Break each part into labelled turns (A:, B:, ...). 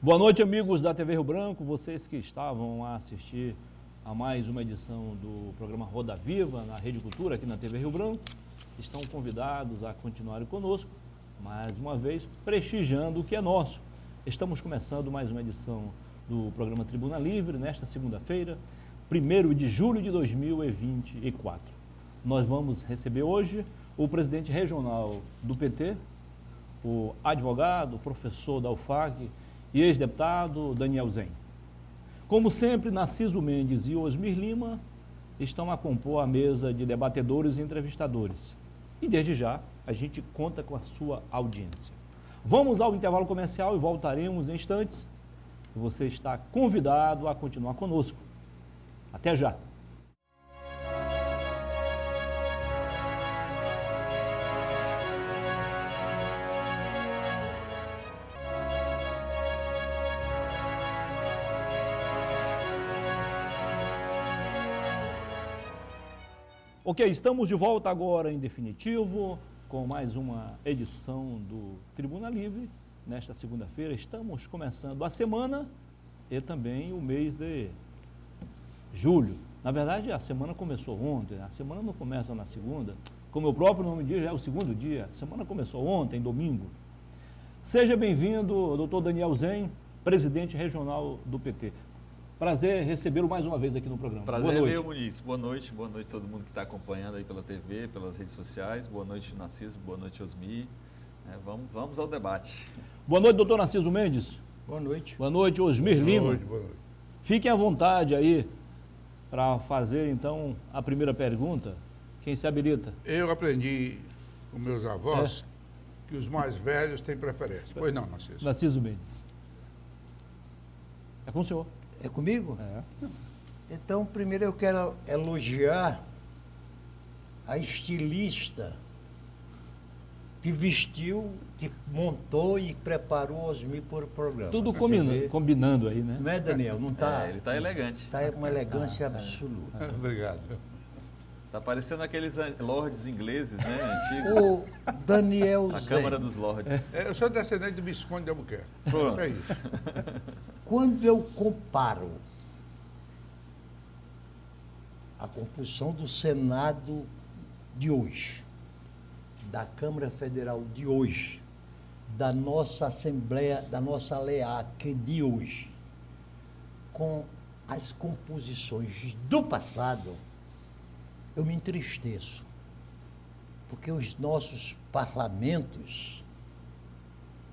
A: Boa noite, amigos da TV Rio Branco, vocês que estavam a assistir a mais uma edição do programa Roda Viva na Rede Cultura, aqui na TV Rio Branco, estão convidados a continuarem conosco, mais uma vez, prestigiando o que é nosso. Estamos começando mais uma edição do programa Tribuna Livre, nesta segunda-feira, 1º de julho de 2024. Nós vamos receber hoje o presidente regional do PT, o advogado, professor da UFAC e ex-deputado Daniel Zen. Como sempre, Narciso Mendes e Osmir Lima estão a compor a mesa de debatedores e entrevistadores. E desde já, a gente conta com a sua audiência. Vamos ao intervalo comercial e voltaremos em instantes. Você está convidado a continuar conosco. Até já! Ok, estamos de volta agora em definitivo com mais uma edição do Tribuna Livre. Nesta segunda-feira estamos começando a semana e também o mês de julho. Na verdade, a semana começou ontem, a semana não começa na segunda. Como o próprio nome diz, já é o segundo dia. A semana começou ontem, domingo. Seja bem-vindo, doutor Daniel Zen, presidente regional do PT. Prazer recebê-lo mais uma vez aqui no programa.
B: Prazer é meu, Muniz. Boa noite a todo mundo que está acompanhando aí pela TV, pelas redes sociais. Boa noite, Narciso. Boa noite, Osmir. Vamos ao debate.
A: Boa noite, doutor Narciso Mendes.
C: Boa noite.
A: Boa noite, Osmir Lima.
C: Boa noite.
A: Fiquem à vontade aí para fazer, então, a primeira pergunta. Quem se habilita?
C: Eu aprendi com meus avós que os mais velhos têm preferência. Pois não, Narciso?
A: Narciso Mendes. É com o senhor.
D: É comigo?
A: É.
D: Então, primeiro eu quero elogiar a estilista que vestiu, que montou e preparou Osmir para o programa.
A: Tudo combinando aí, né?
D: Não é, Daniel? Não está?
B: Ele está elegante.
D: Está uma elegância absoluta.
C: Obrigado.
B: Está parecendo aqueles lords ingleses, né? Antigos.
D: O Daniel
B: A
D: Zen,
B: Câmara dos Lords.
C: Eu sou descendente do Visconde de Albuquerque.
B: Pronto.
C: É isso.
D: quando eu comparo a composição do Senado de hoje, da Câmara Federal de hoje, da nossa Assembleia, da nossa LEAC de hoje, com as composições do passado, eu me entristeço, porque os nossos parlamentos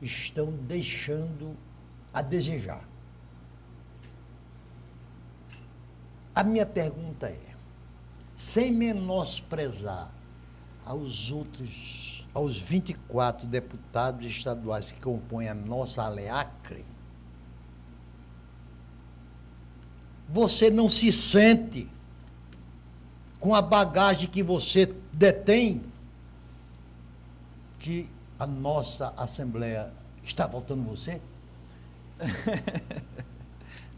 D: estão deixando a desejar. A minha pergunta é, sem menosprezar aos 24 deputados estaduais que compõem a nossa ALEACRE, você não se sente com a bagagem que você detém, que a nossa Assembleia está votando você?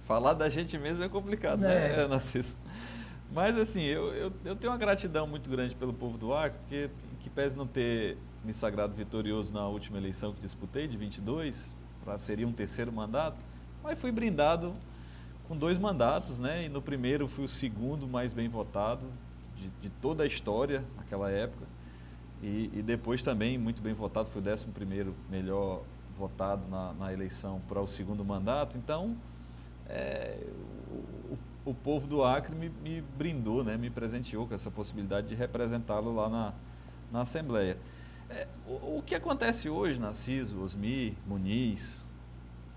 B: Falar da gente mesmo é complicado, né, Narciso? Mas, assim, eu tenho uma gratidão muito grande pelo povo do Acre, porque, que pese não ter me sagrado vitorioso na última eleição que disputei, de 22, seria um terceiro mandato, mas fui brindado com 2 mandatos, né? E no primeiro fui o segundo mais bem votado de toda a história naquela época. E depois também muito bem votado, fui o 11º melhor votado na eleição para o segundo mandato. Então, o povo do Acre me brindou, né, me presenteou com essa possibilidade de representá-lo lá na Assembleia. O que acontece hoje, Narciso, Osmir, Muniz,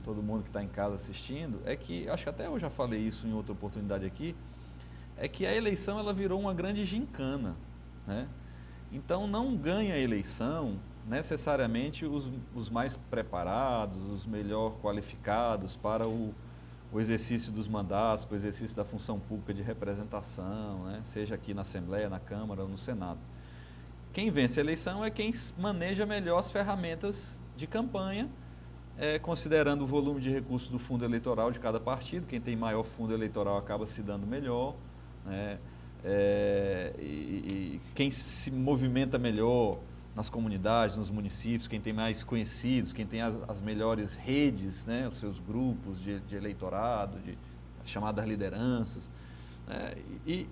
B: todo mundo que está em casa assistindo, é que, acho que até eu já falei isso em outra oportunidade aqui, é que a eleição ela virou uma grande gincana, né? Então não ganha a eleição necessariamente os mais preparados, os melhor qualificados para o exercício dos mandatos, para o exercício da função pública de representação, né? Seja aqui na Assembleia, na Câmara ou no Senado. Quem vence a eleição é quem maneja melhor as ferramentas de campanha, considerando o volume de recursos do fundo eleitoral de cada partido. Quem tem maior fundo eleitoral acaba se dando melhor, né? E quem se movimenta melhor nas comunidades, nos municípios, quem tem mais conhecidos, quem tem as melhores redes, né, os seus grupos de eleitorado, de as chamadas lideranças, né, e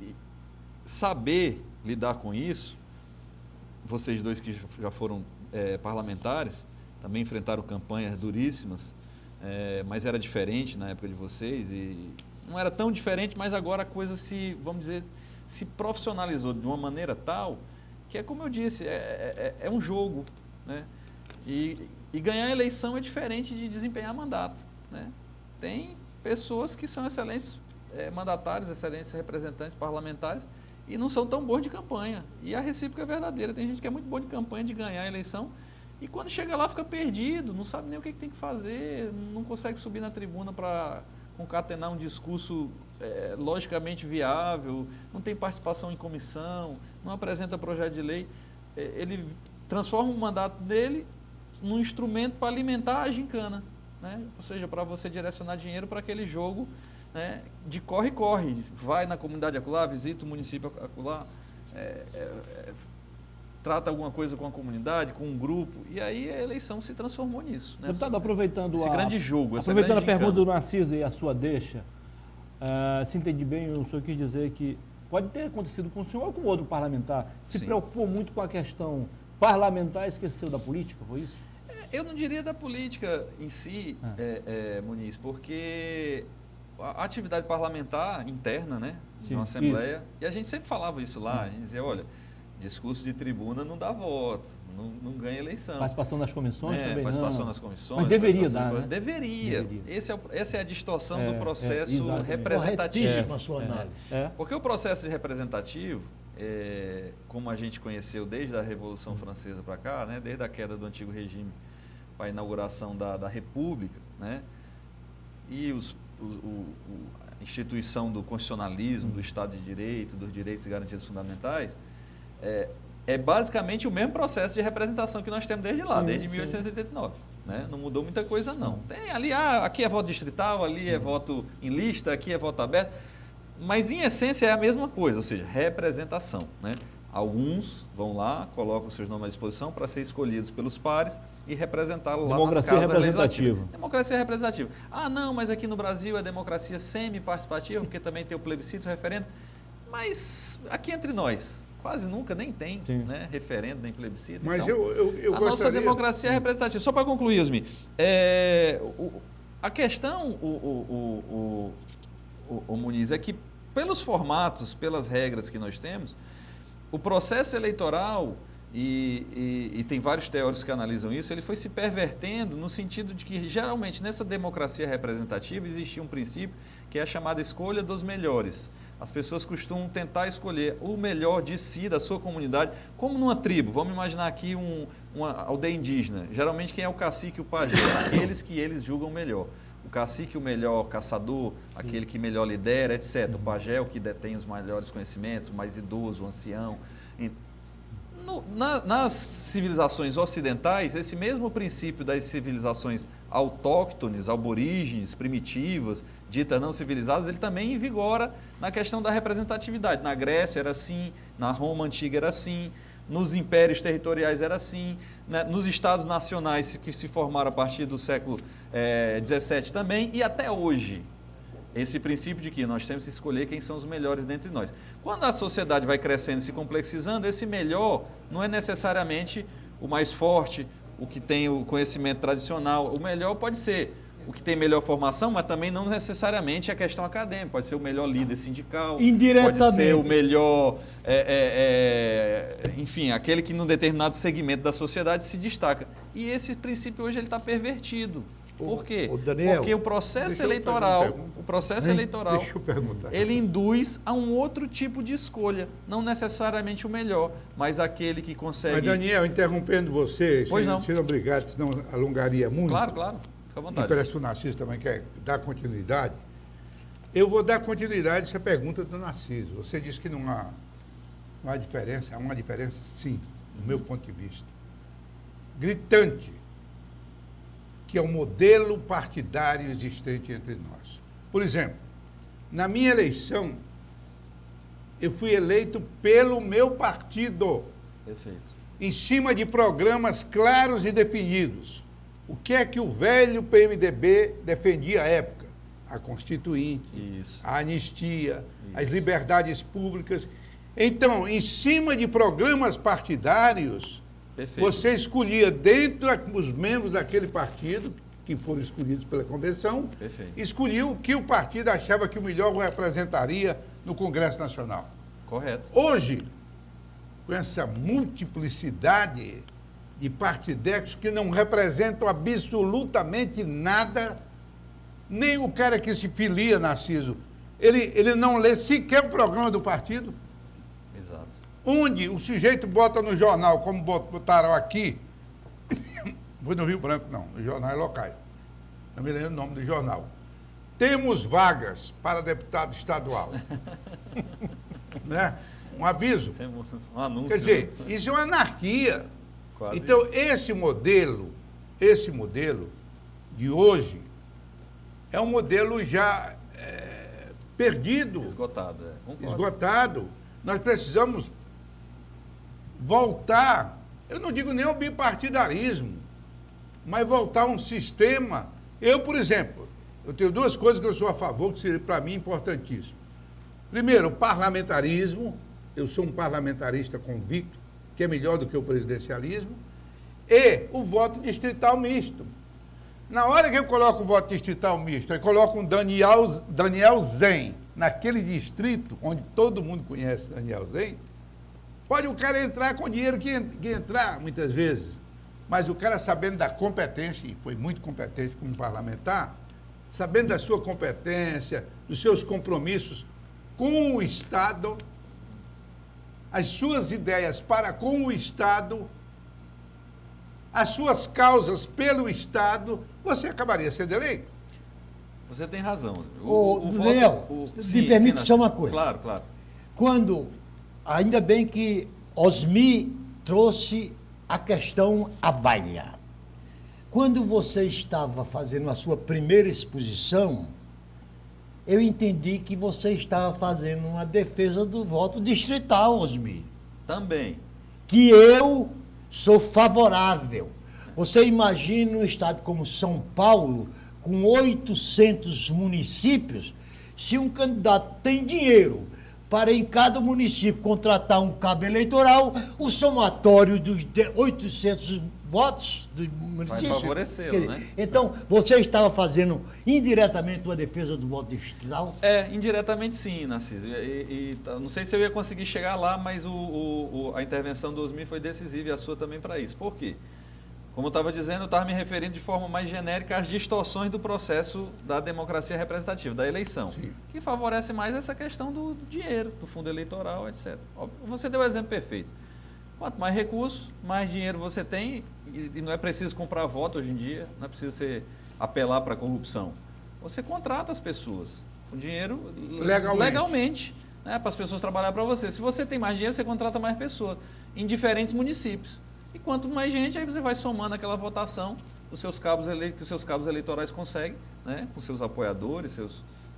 B: saber lidar com isso. Vocês dois que já foram parlamentares, também enfrentaram campanhas duríssimas, mas era diferente na época de vocês, e não era tão diferente, mas agora a coisa vamos dizer, se profissionalizou de uma maneira tal que é como eu disse, é um jogo, né? E ganhar a eleição é diferente de desempenhar mandato, né? Tem pessoas que são excelentes mandatários, excelentes representantes parlamentares e não são tão boas de campanha. E a recíproca é verdadeira. Tem gente que é muito boa de campanha, de ganhar a eleição, e quando chega lá fica perdido, não sabe nem o que tem que fazer, não consegue subir na tribuna para concatenar um discurso logicamente viável, não tem participação em comissão, não apresenta projeto de lei. Ele transforma o mandato dele num instrumento para alimentar a gincana, né? Ou seja, para você direcionar dinheiro para aquele jogo, né, de corre-corre, vai na comunidade acolá, visita o município acolá, trata alguma coisa com a comunidade, com um grupo, e aí a eleição se transformou nisso.
A: Deputado, aproveitando
B: esse grande jogo,
A: aproveitando a pergunta do Narciso e a sua deixa, se entendi bem, o senhor quis dizer que pode ter acontecido com o senhor ou com outro parlamentar, se
B: Sim.
A: preocupou muito com a questão parlamentar e esqueceu da política, foi isso?
B: Eu não diria da política em si, Muniz, porque a atividade parlamentar interna, né, de uma Assembleia, isso. E a gente sempre falava isso lá, a gente dizia, olha, discurso de tribuna não dá voto, não ganha eleição.
A: Participação nas comissões também
B: participação nas comissões.
A: Mas deveria dar, né?
B: Deveria. Essa é a distorção do processo representativo.
D: Corretíssima a sua análise.
B: Porque o processo representativo, como a gente conheceu desde a Revolução Francesa para cá, né, desde a queda do antigo regime para a inauguração da República, né, e a instituição do constitucionalismo, do Estado de Direito, dos direitos e garantias fundamentais, é basicamente o mesmo processo de representação que nós temos desde lá, desde 1889. Né? Não mudou muita coisa, não. Tem ali, aqui é voto distrital, ali é voto em lista, aqui é voto aberto, mas em essência é a mesma coisa, ou seja, representação. Né? Alguns vão lá, colocam seus nomes à disposição para ser escolhidos pelos pares e representá-lo lá nas casas legislativas. Democracia representativa. Ah, não, mas aqui no Brasil é democracia semi-participativa, porque também tem o plebiscito, o referendo. Mas aqui entre nós, quase nunca nem tem, né, referendo nem plebiscito.
C: Mas
B: então,
C: eu
B: a nossa democracia é representativa. Só para concluir, Osmi, a questão, o Muniz, é que pelos formatos, pelas regras que nós temos, o processo eleitoral, e tem vários teóricos que analisam isso, ele foi se pervertendo no sentido de que, geralmente, nessa democracia representativa, existia um princípio que é a chamada escolha dos melhores. As pessoas costumam tentar escolher o melhor de si, da sua comunidade, como numa tribo. Vamos imaginar aqui uma aldeia indígena. Geralmente, quem é o cacique e o pajé? Aqueles que eles julgam melhor. O cacique, o melhor caçador, aquele que melhor lidera, etc. O pajé é o que detém os maiores conhecimentos, o mais idoso, o ancião. Nas civilizações ocidentais, esse mesmo princípio das civilizações autóctones, aborígenes, primitivas, ditas não civilizadas, ele também vigora na questão da representatividade. Na Grécia era assim, na Roma antiga era assim, nos impérios territoriais era assim, né? Nos estados nacionais que se formaram a partir do século XVII também, e até hoje. Esse princípio de que nós temos que escolher quem são os melhores dentre nós. Quando a sociedade vai crescendo e se complexizando, esse melhor não é necessariamente o mais forte, o que tem o conhecimento tradicional. O melhor pode ser o que tem melhor formação, mas também não necessariamente a questão acadêmica. Pode ser o melhor líder sindical, pode ser o melhor, enfim, aquele que num determinado segmento da sociedade se destaca. E esse princípio hoje ele está pervertido. Por quê?
D: Daniel,
B: porque o processo eleitoral,
C: deixa eu perguntar.
B: Ele induz a um outro tipo de escolha, não necessariamente o melhor, mas aquele que consegue...
C: Mas, Daniel, interrompendo você, sendo obrigado, senão alongaria muito.
B: Claro, fica à vontade.
C: E parece que o Narciso também quer dar continuidade. Eu vou dar continuidade a essa pergunta do Narciso. Você disse que não há diferença, há uma diferença, sim, do meu ponto de vista. Gritante. Que é o modelo partidário existente entre nós. Por exemplo, na minha eleição, eu fui eleito pelo meu partido.
B: Perfeito.
C: em cima de programas claros e definidos. O que é que o velho PMDB defendia à época? A Constituinte,
B: Isso.
C: a anistia,
B: Isso.
C: as liberdades públicas. Então, em cima de programas partidários,
B: Perfeito.
C: você escolhia dentro os membros daquele partido, que foram escolhidos pela convenção,
B: Perfeito.
C: escolhia o que o partido achava que o melhor representaria no Congresso Nacional.
B: Correto.
C: Hoje, com essa multiplicidade de partidecos que não representam absolutamente nada, nem o cara que se filia, Narciso, ele não lê sequer o programa do partido,
B: Exato.
C: onde o sujeito bota no jornal, como botaram aqui, foi no Rio Branco, não, nos jornais locais, não me lembro o nome do jornal. Temos vagas para deputado estadual. Né? Um aviso.
B: Temos um anúncio.
C: Quer dizer,
B: né?
C: isso é uma anarquia.
B: Quase
C: Então,
B: isso.
C: esse modelo de hoje é um modelo já perdido,
B: Esgotado, é. Concordo.
C: esgotado. Nós precisamos voltar, eu não digo nem ao bipartidarismo, mas voltar a um sistema. Eu, por exemplo, eu tenho duas coisas que eu sou a favor, que seria para mim importantíssimo. Primeiro, o parlamentarismo. Eu sou um parlamentarista convicto, que é melhor do que o presidencialismo, e o voto distrital misto. Na hora que eu coloco o voto distrital misto, eu coloco um Daniel Zen naquele distrito, onde todo mundo conhece Daniel Zen, pode o cara entrar com o dinheiro que entrar, muitas vezes, mas o cara sabendo da competência, e foi muito competente como parlamentar, sabendo da sua competência, dos seus compromissos com o Estado, as suas ideias para com o Estado, as suas causas pelo Estado, você acabaria sendo eleito.
B: Você tem razão.
D: Daniel, me permite só uma coisa.
B: Claro, claro.
D: Ainda bem que Osmi trouxe a questão à baila. Quando você estava fazendo a sua primeira exposição, eu entendi que você estava fazendo uma defesa do voto distrital, Osmi.
B: Também.
D: Que eu sou favorável. Você imagina um estado como São Paulo, com 800 municípios, se um candidato tem dinheiro para em cada município contratar um cabo eleitoral, o somatório dos 800 votos dos municípios...
B: Vai favorecê-lo, né?
D: Então, você estava fazendo indiretamente uma defesa do voto distrital?
B: Indiretamente sim, Narciso. Não sei se eu ia conseguir chegar lá, mas a intervenção do Osmi foi decisiva e a sua também para isso. Por quê? Como eu estava dizendo, eu estava me referindo de forma mais genérica às distorções do processo da democracia representativa, da eleição,
C: Sim.
B: que favorece mais essa questão do dinheiro, do fundo eleitoral, etc. Você deu o exemplo perfeito. Quanto mais recursos, mais dinheiro você tem, e não é preciso comprar voto hoje em dia, não é preciso você apelar para a corrupção. Você contrata as pessoas com dinheiro legalmente, né, para as pessoas trabalharem para você. Se você tem mais dinheiro, você contrata mais pessoas em diferentes municípios. E quanto mais gente, aí você vai somando aquela votação que os seus cabos eleitorais conseguem, né, com seus apoiadores,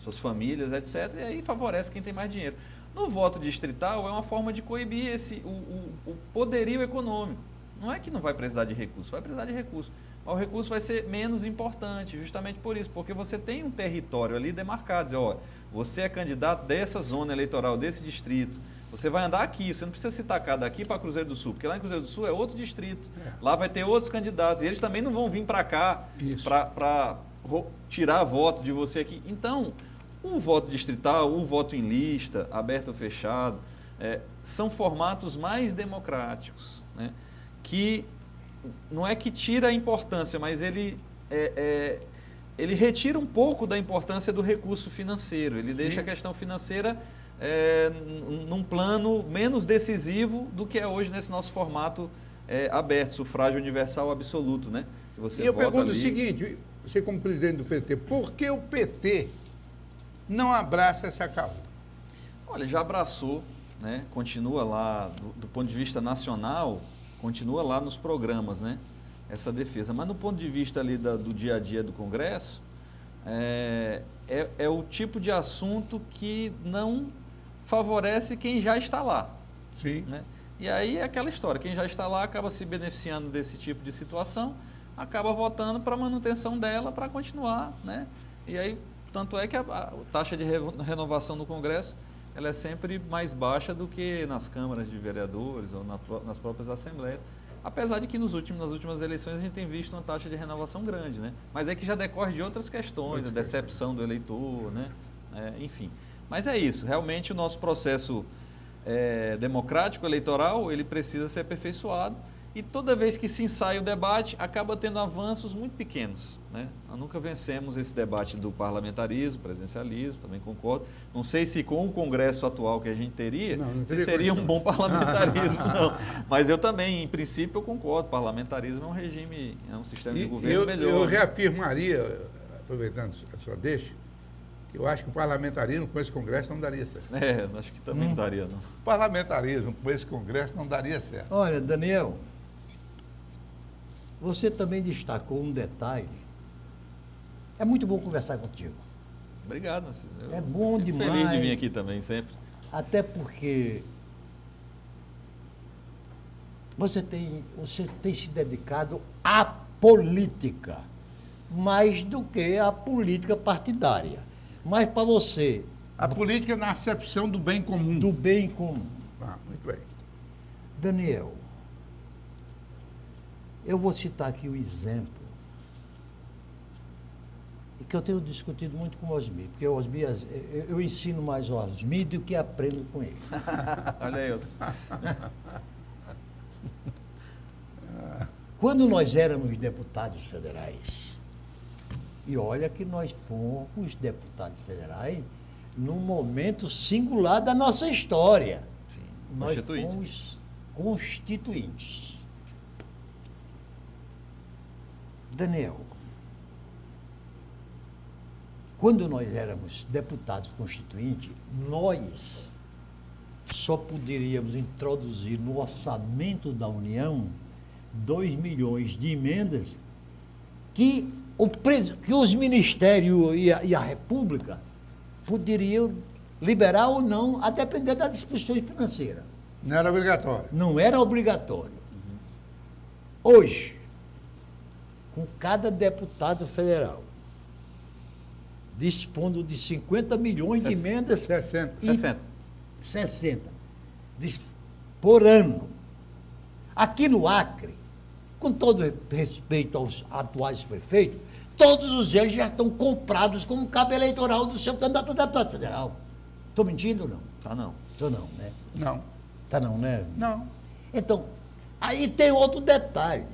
B: suas famílias, etc. E aí favorece quem tem mais dinheiro. No voto distrital, é uma forma de coibir o poderio econômico. Não é que não vai precisar de recurso, vai precisar de recurso. Mas o recurso vai ser menos importante, justamente por isso, porque você tem um território ali demarcado. Diz, ó, você é candidato dessa zona eleitoral, desse distrito. Você vai andar aqui, você não precisa se tacar daqui para Cruzeiro do Sul, porque lá em Cruzeiro do Sul é outro distrito. Lá vai ter outros candidatos, e eles também não vão vir para cá para tirar voto de você aqui. Então, o voto distrital, o voto em lista, aberto ou fechado, são formatos mais democráticos, né? Que não é que tira a importância, mas ele retira um pouco da importância do recurso financeiro. Ele deixa a questão financeira num plano menos decisivo do que é hoje nesse nosso formato aberto, sufrágio universal absoluto, né? Que você
C: e eu
B: vota
C: pergunto
B: ali.
C: o seguinte, você como presidente do PT, por que o PT não abraça essa causa?
B: Olha, já abraçou, né? Continua lá, do ponto de vista nacional, continua lá nos programas, né? Essa defesa. Mas no ponto de vista ali do dia a dia do Congresso, é o tipo de assunto que não favorece quem já está lá.
C: Sim.
B: Né? E aí é aquela história, quem já está lá acaba se beneficiando desse tipo de situação, acaba votando para a manutenção dela, para continuar, né? E aí, tanto é que a taxa de renovação no Congresso, ela é sempre mais baixa do que nas câmaras de vereadores ou nas próprias assembleias. Apesar de que nas últimas eleições a gente tem visto uma taxa de renovação grande, né? Mas é que já decorre de outras questões, a decepção do eleitor, né? Enfim. Mas é isso, realmente o nosso processo democrático, eleitoral, ele precisa ser aperfeiçoado e toda vez que se ensaia o debate, acaba tendo avanços muito pequenos, né? Nós nunca vencemos esse debate do parlamentarismo, presidencialismo, também concordo. Não sei se com o Congresso atual que a gente teria, seria um bom parlamentarismo, não. Mas eu também, em princípio, eu concordo. Parlamentarismo é um regime, é um sistema de governo melhor.
C: Eu reafirmaria, aproveitando a sua deixa, que eu acho que o parlamentarismo com esse Congresso não daria certo.
B: Acho que também não daria, não.
C: O parlamentarismo com esse Congresso não daria certo.
D: Olha, Daniel, você também destacou um detalhe. É muito bom conversar contigo.
B: Obrigado, Narciso.
D: É bom
B: Fico
D: demais.
B: feliz de vir aqui também, sempre.
D: Até porque você tem se dedicado à política, mais do que à política partidária. Mas para você...
C: A política na acepção do bem comum.
D: Do bem comum.
C: Muito bem.
D: Daniel, eu vou citar aqui o exemplo e que eu tenho discutido muito com o Osmir, porque o Osmir, eu ensino mais o Osmir do que aprendo com ele.
B: Olha aí.
D: Quando nós éramos deputados federais, e olha que nós fomos deputados federais num momento singular da nossa história.
B: Sim,
D: nós fomos constituintes. Daniel, quando nós éramos deputados constituintes, nós só poderíamos introduzir no orçamento da União 2 milhões de emendas que os ministérios e a República poderiam liberar ou não, a depender das disposições financeiras.
C: Não era obrigatório.
D: Não era obrigatório. Hoje, com cada deputado federal dispondo de 50 milhões de emendas... 60 por ano. Aqui no Acre, com todo respeito aos atuais prefeitos, todos eles já estão comprados como cabo eleitoral do seu candidato a deputado federal. Estou mentindo ou não?
B: Tá não.
D: Estou não, né?
C: Não.
D: Tá não, né?
C: Não.
D: Então, aí tem outro detalhe.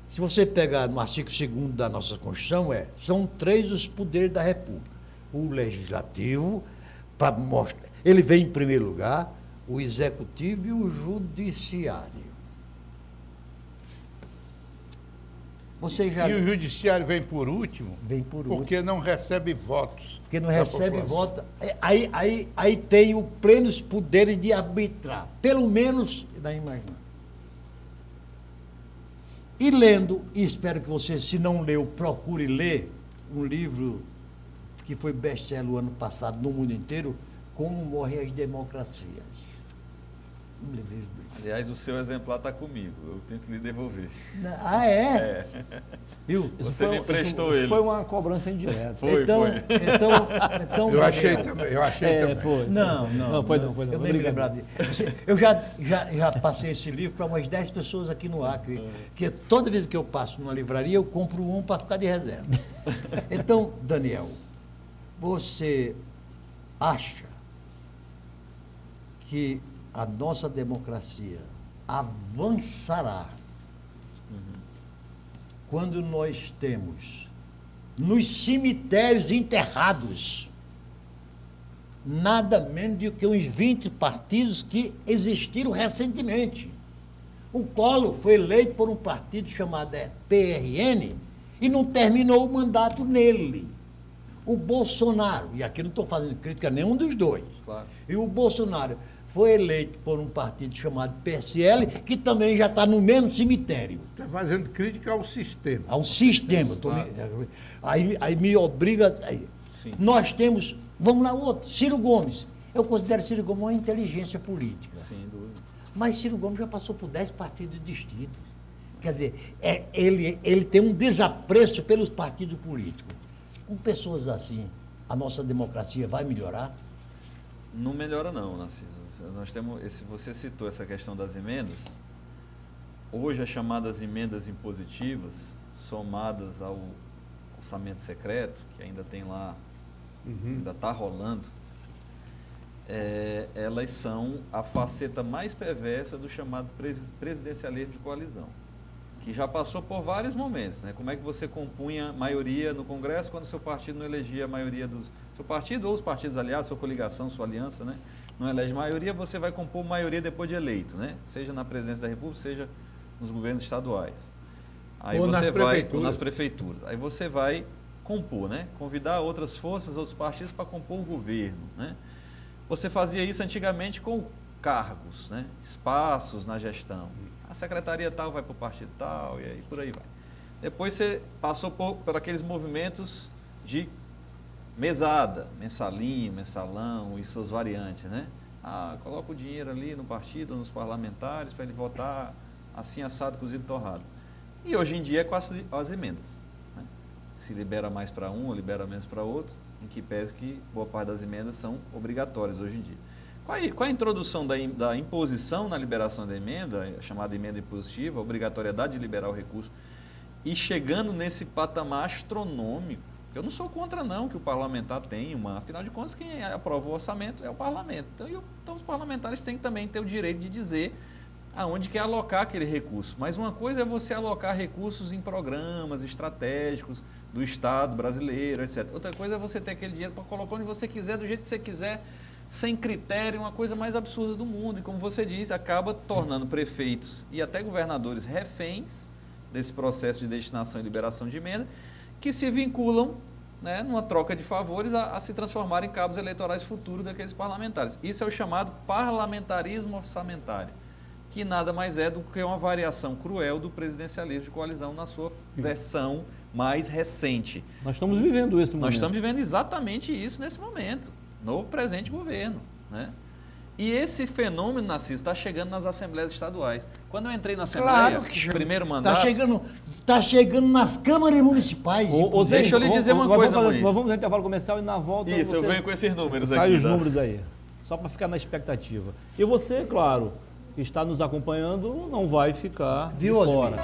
D: Se você pegar no artigo 2º da nossa Constituição, são 3 os poderes da República. O Legislativo, para mostrar, ele vem em primeiro lugar, o Executivo e o Judiciário. Você já...
C: E o Judiciário vem por último?
D: Vem por último.
C: Porque não recebe votos.
D: Porque não recebe voto. Aí tem o plenos poderes de arbitrar. Pelo menos, daí imaginar. E lendo, e espero que você, se não leu, procure ler um livro que foi best-seller o ano passado no mundo inteiro, Como Morrem as Democracias.
B: Aliás, o seu exemplar está comigo, eu tenho que lhe devolver.
D: Ah, é? Viu?
B: Você me emprestou ele.
A: Foi uma cobrança indireta.
B: Foi.
D: Então,
C: eu achei também.
A: Foi.
D: Não,
A: foi não.
D: Eu nem me lembrava disso. Eu já passei esse livro para umas 10 pessoas aqui no Acre, que toda vez que eu passo numa livraria, eu compro um para ficar de reserva. Então, Daniel, você acha que a nossa democracia avançará quando nós temos nos cemitérios enterrados nada menos do que uns 20 partidos que existiram recentemente. O Collor foi eleito por um partido chamado PRN e não terminou o mandato nele. O Bolsonaro, e aqui não estou fazendo crítica a nenhum dos dois,
B: Claro.
D: E o Bolsonaro foi eleito por um partido chamado PSL, que também já está no mesmo cemitério.
C: Está fazendo crítica ao sistema.
D: Ao sistema.
B: Claro.
D: Aí me obriga...
B: Sim.
D: Nós temos... Vamos lá, outro. Ciro Gomes. Eu considero Ciro Gomes uma inteligência política.
B: Sem dúvida.
D: Mas Ciro Gomes já passou por 10 partidos distintos. Quer dizer, ele tem um desapreço pelos partidos políticos. Com pessoas assim, a nossa democracia vai melhorar?
B: Não melhora não, Narciso. Nós temos, você citou essa questão das emendas. Hoje as chamadas emendas impositivas, somadas ao orçamento secreto, que ainda tem lá, ainda está rolando, elas são a faceta mais perversa do chamado presidencialismo de coalizão, que já passou por vários momentos, né? Como é que você compunha maioria no Congresso quando seu partido não elegia a maioria dos... Seu partido ou os partidos aliados, sua coligação, sua aliança, né? Não elege maioria, você vai compor maioria depois de eleito, né? Seja na presidência da República, seja nos governos estaduais. Aí
C: ou
B: você
C: nas prefeituras.
B: nas prefeituras. Aí você vai compor, né? Convidar outras forças, outros partidos para compor o governo, né? Você fazia isso antigamente com cargos, né? Espaços na gestão. A secretaria tal vai para o partido tal e aí por aí vai. Depois você passou por aqueles movimentos de mesada, mensalinho, mensalão e suas variantes, né? Coloca o dinheiro ali no partido, nos parlamentares, para ele votar assim, assado, cozido, torrado. E hoje em dia é com as emendas, né? Se libera mais para um ou libera menos para outro, em que pese que boa parte das emendas são obrigatórias hoje em dia. Com a introdução da imposição na liberação da emenda, a chamada emenda impositiva, a obrigatoriedade de liberar o recurso, e chegando nesse patamar astronômico, eu não sou contra não que o parlamentar tenha afinal de contas quem aprova o orçamento é o parlamento. Então os parlamentares têm que também ter o direito de dizer aonde quer alocar aquele recurso. Mas uma coisa é você alocar recursos em programas estratégicos do Estado brasileiro, etc. Outra coisa é você ter aquele dinheiro para colocar onde você quiser, do jeito que você quiser, sem critério, uma coisa mais absurda do mundo. E como você disse, acaba tornando prefeitos e até governadores reféns desse processo de destinação e liberação de emenda, que se vinculam, né, numa troca de favores a se transformar em cabos eleitorais futuros daqueles parlamentares. Isso é o chamado parlamentarismo orçamentário, que nada mais é do que uma variação cruel do presidencialismo de coalizão na sua versão mais recente.
A: Nós estamos vivendo isso no momento.
B: Nós estamos vivendo exatamente isso nesse momento, no presente governo, né? E esse fenômeno, Narciso, está chegando nas assembleias estaduais. Quando eu entrei na Assembleia, primeiro mandato...
D: Está chegando nas câmaras municipais.
B: Deixa eu lhe dizer uma coisa,
A: Nós vamos no intervalo comercial e na volta...
B: Isso, eu venho com esses números aqui.
A: Sai os números aí, só para ficar na expectativa. E você, claro, que está nos acompanhando, não vai ficar de fora.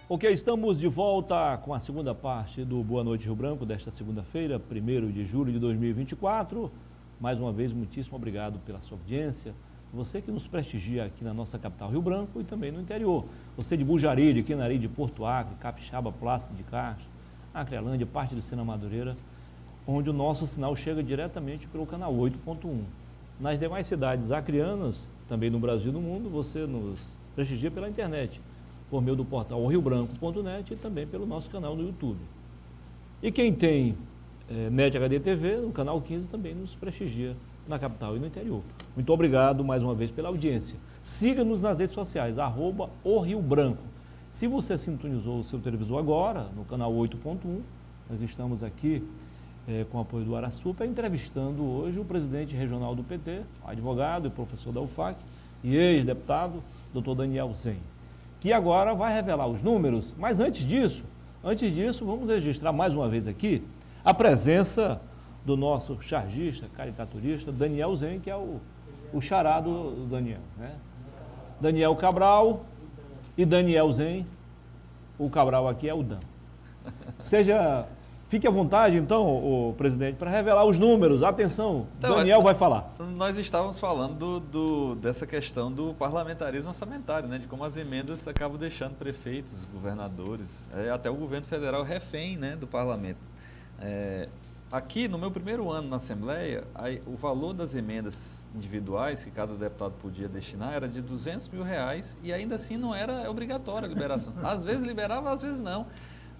A: Ok, estamos de volta com a segunda parte do Boa Noite Rio Branco, desta segunda-feira, 1º de julho de 2024. Mais uma vez, muitíssimo obrigado pela sua audiência. Você que nos prestigia aqui na nossa capital Rio Branco e também no interior. Você de Bujarí, de Quinari, de Porto Acre, Capixaba, Plácido de Castro, Acrelândia, parte de Sena Madureira, onde o nosso sinal chega diretamente pelo canal 8.1. Nas demais cidades acreanas, também no Brasil e no mundo, você nos prestigia pela internet, por meio do portal riobranco.net e também pelo nosso canal no YouTube. E quem tem NET HD TV, no canal 15 também nos prestigia na capital e no interior. Muito obrigado mais uma vez pela audiência. Siga-nos nas redes sociais, @oRioBranco. Se você sintonizou o seu televisor agora, no canal 8.1, nós estamos aqui com o apoio do Araçupa, entrevistando hoje o presidente regional do PT, advogado e professor da UFAC, e ex-deputado, Dr. Daniel Zen, que agora vai revelar os números. Mas antes disso, vamos registrar mais uma vez aqui a presença do nosso chargista, caricaturista, Daniel Zen, que é o xará do Daniel, né? Daniel Cabral e Daniel Zen, o Cabral aqui é o Dan. Fique à vontade, então, o presidente, para revelar os números. Atenção, então, Daniel vai falar.
B: Nós estávamos falando dessa questão do parlamentarismo orçamentário, né? De como as emendas acabam deixando prefeitos, governadores, até o governo federal refém, né, do parlamento. Aqui, no meu primeiro ano na Assembleia, o valor das emendas individuais que cada deputado podia destinar era de R$200 mil e ainda assim não era obrigatória a liberação. Às vezes liberava, às vezes não.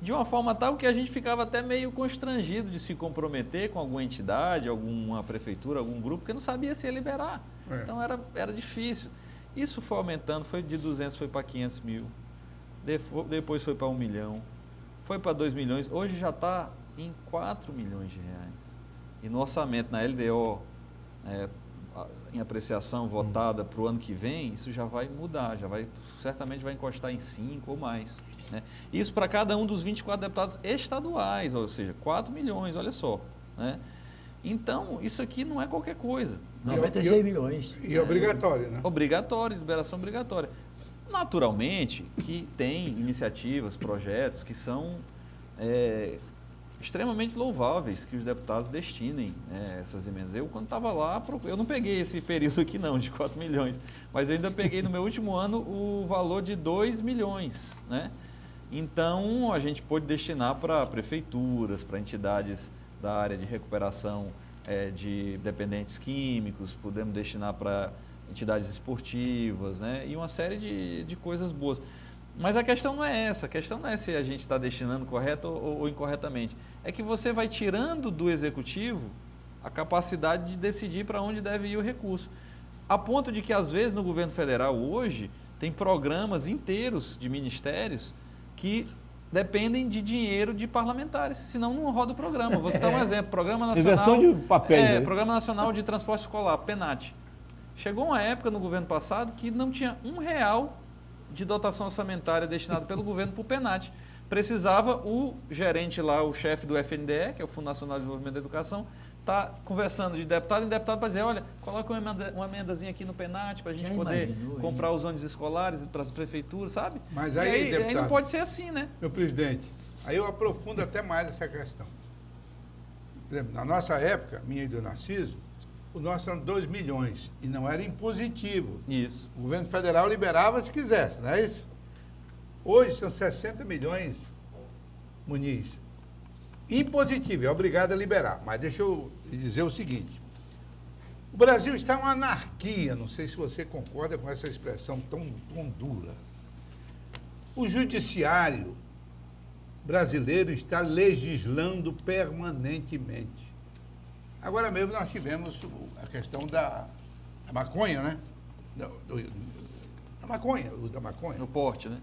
B: De uma forma tal que a gente ficava até meio constrangido de se comprometer com alguma entidade, alguma prefeitura, algum grupo, porque não sabia se ia liberar. Então era difícil. Isso foi aumentando, foi de 200, foi para 500 mil, depois foi para 1 milhão, foi para 2 milhões, hoje já está em 4 milhões de reais. E no orçamento, na LDO, em apreciação votada para o ano que vem, isso já vai mudar, certamente vai encostar em 5 ou mais. Né? Isso para cada um dos 24 deputados estaduais, ou seja, 4 milhões, olha só. Né? Então, isso aqui não é qualquer coisa.
D: 96 milhões.
C: E obrigatório, né?
B: Obrigatório, liberação obrigatória. Naturalmente que tem iniciativas, projetos que são extremamente louváveis que os deputados destinem essas emendas. Eu, quando estava lá, eu não peguei esse período aqui não, de 4 milhões, mas eu ainda peguei no meu último ano o valor de 2 milhões. Né? Então, a gente pôde destinar para prefeituras, para entidades da área de recuperação de dependentes químicos, podemos destinar para entidades esportivas, né? E uma série de coisas boas. Mas a questão não é essa, a questão não é se a gente está destinando correto ou incorretamente. É que você vai tirando do executivo a capacidade de decidir para onde deve ir o recurso. A ponto de que, às vezes, no governo federal hoje, tem programas inteiros de ministérios que dependem de dinheiro de parlamentares, senão não roda o programa. Vou citar um exemplo, Programa Nacional,
A: inversão de papéis,
B: Programa Nacional de Transporte Escolar, PENAT. Chegou uma época no governo passado que não tinha R$1 de dotação orçamentária destinada pelo governo para o PENAT. Precisava o gerente lá, o chefe do FNDE, que é o Fundo Nacional de Desenvolvimento da Educação, tá conversando de deputado em deputado para dizer, olha, coloca uma emendazinha aqui no PENAT para a gente poder comprar os ônibus escolares para as prefeituras, sabe?
C: Mas aí, deputado,
B: aí não pode ser assim, né?
C: Meu presidente, aí eu aprofundo até mais essa questão. Por exemplo, na nossa época, minha e do Narciso, o nosso eram 2 milhões e não era impositivo.
B: Isso.
C: O governo federal liberava se quisesse, não é isso? Hoje são 60 milhões, Muniz. Impositivo, é obrigado a liberar. Mas deixa eu lhe dizer o seguinte. O Brasil está uma anarquia, não sei se você concorda com essa expressão tão dura. O judiciário brasileiro está legislando permanentemente. Agora mesmo nós tivemos a questão da maconha, né? Da maconha, o uso da maconha.
B: No porte, né?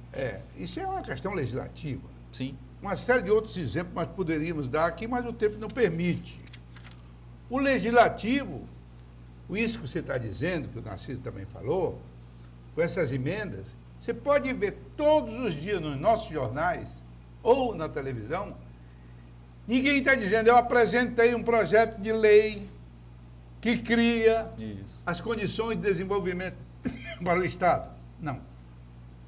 C: Isso é uma questão legislativa.
B: Sim.
C: Uma série de outros exemplos nós poderíamos dar aqui, mas o tempo não permite. O legislativo, isso que você está dizendo, que o Narciso também falou, com essas emendas, você pode ver todos os dias nos nossos jornais ou na televisão, ninguém está dizendo, eu apresentei um projeto de lei que cria as condições de desenvolvimento para o Estado. Não.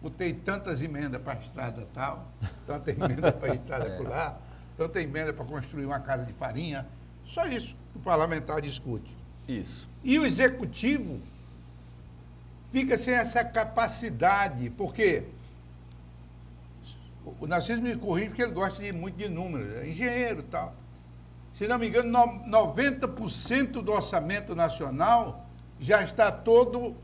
C: Botei tantas emendas para a estrada tal, tanta emenda para a estrada lá, tanta emenda para construir uma casa de farinha. Só isso que o parlamentar discute.
B: Isso.
C: E o executivo fica sem essa capacidade, porque o Narciso me corrige porque ele gosta muito de números, é engenheiro e tal. Se não me engano, 90% do orçamento nacional já está todo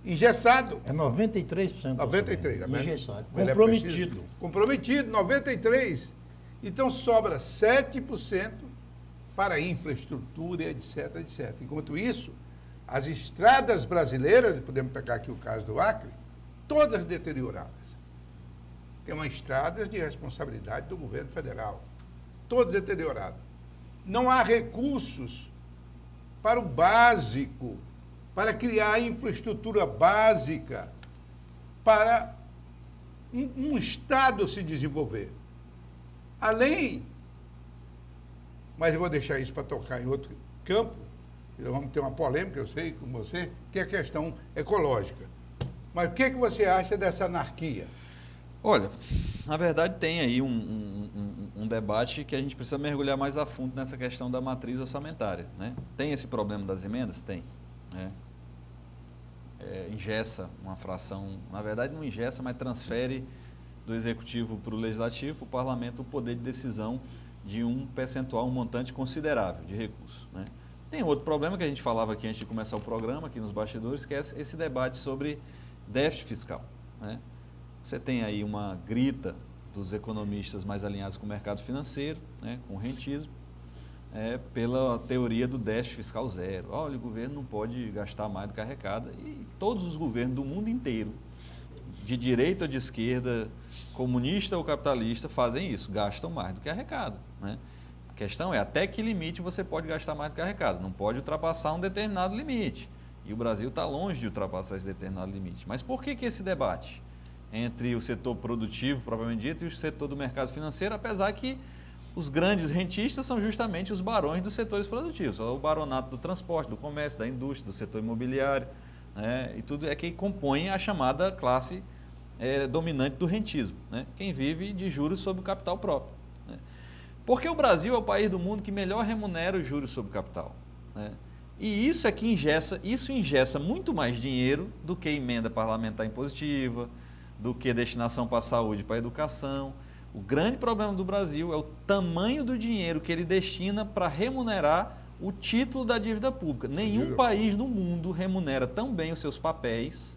C: engessado.
D: É 93%.
C: 93%.
D: Engessado. Comprometido.
C: Comprometido, 93%. Então sobra 7% para infraestrutura, etc, etc. Enquanto isso, as estradas brasileiras, podemos pegar aqui o caso do Acre, todas deterioradas. Tem umas estradas de responsabilidade do governo federal, todas deterioradas. Não há recursos para o básico, para criar infraestrutura básica, para um Estado se desenvolver. Além, mas eu vou deixar isso para tocar em outro campo, vamos ter uma polêmica, eu sei, com você, que é a questão ecológica. Mas o que você acha dessa anarquia?
B: Olha, na verdade tem aí um debate que a gente precisa mergulhar mais a fundo nessa questão da matriz orçamentária, né? Tem esse problema das emendas? Tem. Né? Engessa uma fração, na verdade não engessa, mas transfere do Executivo para o Legislativo, para o Parlamento, o poder de decisão de um percentual, um montante considerável de recursos. Né? Tem outro problema que a gente falava aqui antes de começar o programa, aqui nos bastidores, que é esse debate sobre déficit fiscal. Né? Você tem aí uma grita dos economistas mais alinhados com o mercado financeiro, né, com o rentismo, pela teoria do déficit fiscal zero. Olha, o governo não pode gastar mais do que arrecada. E todos os governos do mundo inteiro, de direita ou de esquerda, comunista ou capitalista, fazem isso, gastam mais do que arrecada. Né? A questão é até que limite você pode gastar mais do que arrecada. Não pode ultrapassar um determinado limite. E o Brasil está longe de ultrapassar esse determinado limite. Mas por que esse debate entre o setor produtivo, propriamente dito, e o setor do mercado financeiro, apesar que os grandes rentistas são justamente os barões dos setores produtivos, o baronato do transporte, do comércio, da indústria, do setor imobiliário, né? E tudo é quem compõe a chamada classe dominante do rentismo, né? Quem vive de juros sobre o capital próprio, né? Porque o Brasil é o país do mundo que melhor remunera os juros sobre o capital, né? E isso é que ingessa muito mais dinheiro do que emenda parlamentar impositiva, do que destinação para a saúde e para a educação. O grande problema do Brasil é o tamanho do dinheiro que ele destina para remunerar o título da dívida pública. Nenhum país no mundo remunera tão bem os seus papéis.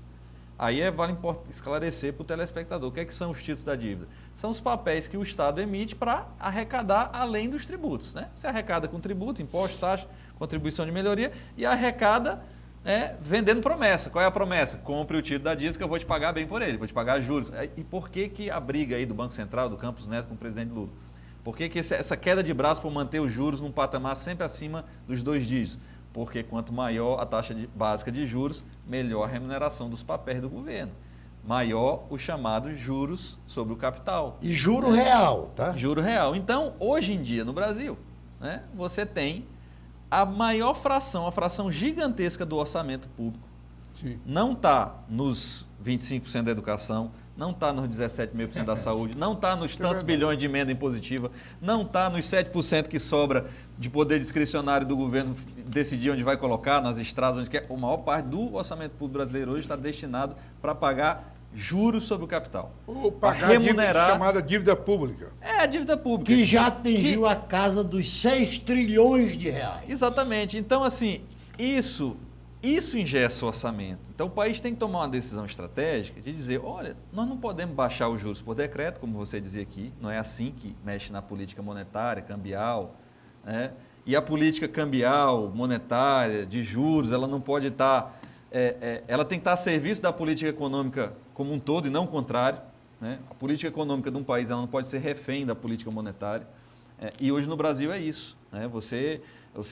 B: Aí vale esclarecer para o telespectador o que são os títulos da dívida. São os papéis que o Estado emite para arrecadar além dos tributos, né? Você arrecada com tributo, imposto, taxa, contribuição de melhoria e arrecada vendendo promessa. Qual é a promessa? Compre o título da dívida que eu vou te pagar bem por ele, vou te pagar juros. E por que a briga aí do Banco Central, do Campos Neto com o presidente Lula? Por que essa queda de braço para manter os juros num patamar sempre acima dos 2 dígitos? Porque quanto maior a taxa básica de juros, melhor a remuneração dos papéis do governo. Maior os chamados juros sobre o capital.
D: E juro real, tá?
B: Juro real. Então, hoje em dia no Brasil, né, você tem a maior fração, a fração gigantesca do orçamento público. Sim. Não está nos 25% da educação, não está nos 17,5% da saúde, não está nos tantos bilhões de emenda impositiva, não está nos 7% que sobra de poder discricionário do governo decidir onde vai colocar, nas estradas, onde quer. A maior parte do orçamento público brasileiro hoje está destinado para pagar juros sobre o capital.
C: Ou pagar remunerar a chamada dívida pública.
B: A dívida pública.
D: Que já atingiu a casa dos 6 trilhões de reais.
B: Exatamente. Então, assim, isso ingessa o orçamento. Então, o país tem que tomar uma decisão estratégica de dizer, olha, nós não podemos baixar os juros por decreto, como você dizia aqui, não é assim que mexe na política monetária, cambial, né? E a política cambial, monetária, de juros, ela não pode estar... ela tem que estar a serviço da política econômica como um todo e não o contrário, né? A política econômica de um país ela não pode ser refém da política monetária. E hoje no Brasil é isso, né? Você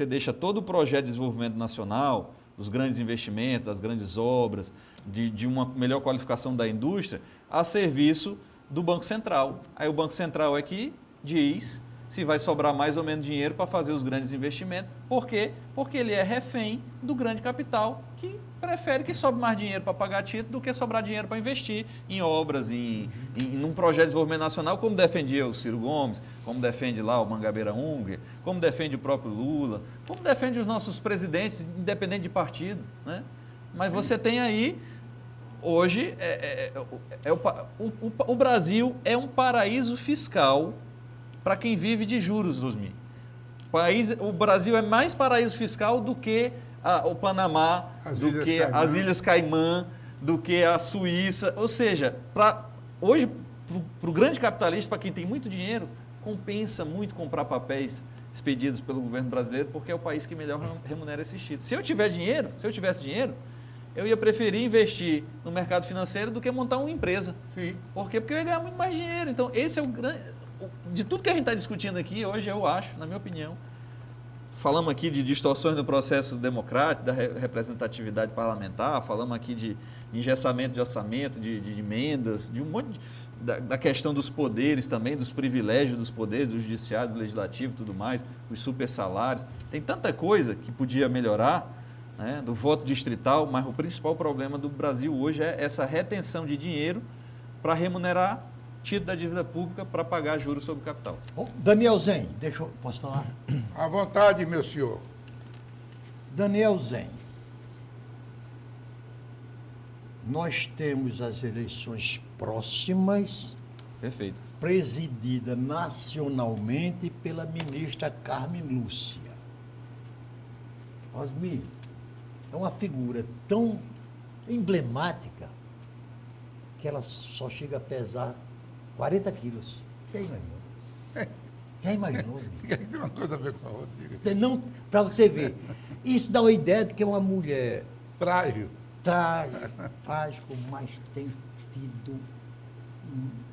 B: deixa todo o projeto de desenvolvimento nacional, dos grandes investimentos, das grandes obras, de uma melhor qualificação da indústria, a serviço do Banco Central. Aí o Banco Central é que diz se vai sobrar mais ou menos dinheiro para fazer os grandes investimentos. Por quê? Porque ele é refém do grande capital, que prefere que sobre mais dinheiro para pagar título do que sobrar dinheiro para investir em obras, em um projeto de desenvolvimento nacional, como defendia o Ciro Gomes, como defende lá o Mangabeira Unger, como defende o próprio Lula, como defende os nossos presidentes, independente de partido, né? Mas você tem aí, hoje, o Brasil é um paraíso fiscal para quem vive de juros, Osmi. O Brasil é mais paraíso fiscal do que o Panamá, do que as Ilhas Caimã, do que a Suíça. Ou seja, hoje, para o grande capitalista, para quem tem muito dinheiro, compensa muito comprar papéis expedidos pelo governo brasileiro, porque é o país que melhor remunera esses títulos. Se eu tivesse dinheiro, eu ia preferir investir no mercado financeiro do que montar uma empresa. Sim. Por quê? Porque eu ia ganhar muito mais dinheiro. Então, esse é o grande... De tudo que a gente está discutindo aqui hoje, eu acho, na minha opinião, falamos aqui de distorções do processo democrático, da representatividade parlamentar, falamos aqui de engessamento de orçamento, de emendas, de um monte da questão dos poderes também, dos privilégios dos poderes, do judiciário, do legislativo e tudo mais, os super salários. Tem tanta coisa que podia melhorar, né, do voto distrital, mas o principal problema do Brasil hoje é essa retenção de dinheiro para remunerar título da dívida pública para pagar juros sobre o capital.
D: Daniel Zen, posso falar?
C: À vontade, meu senhor.
D: Daniel Zen, nós temos as eleições próximas.
B: Perfeito.
D: Presidida nacionalmente pela ministra Carmen Lúcia. Osmi, é uma figura tão emblemática que ela só chega a pesar 40 quilos. Já imaginou? Já imaginou?
C: Tem uma coisa a ver com a outra.
D: Não, para você ver. Isso dá uma ideia de que é uma mulher
C: frágil,
D: mas tem tido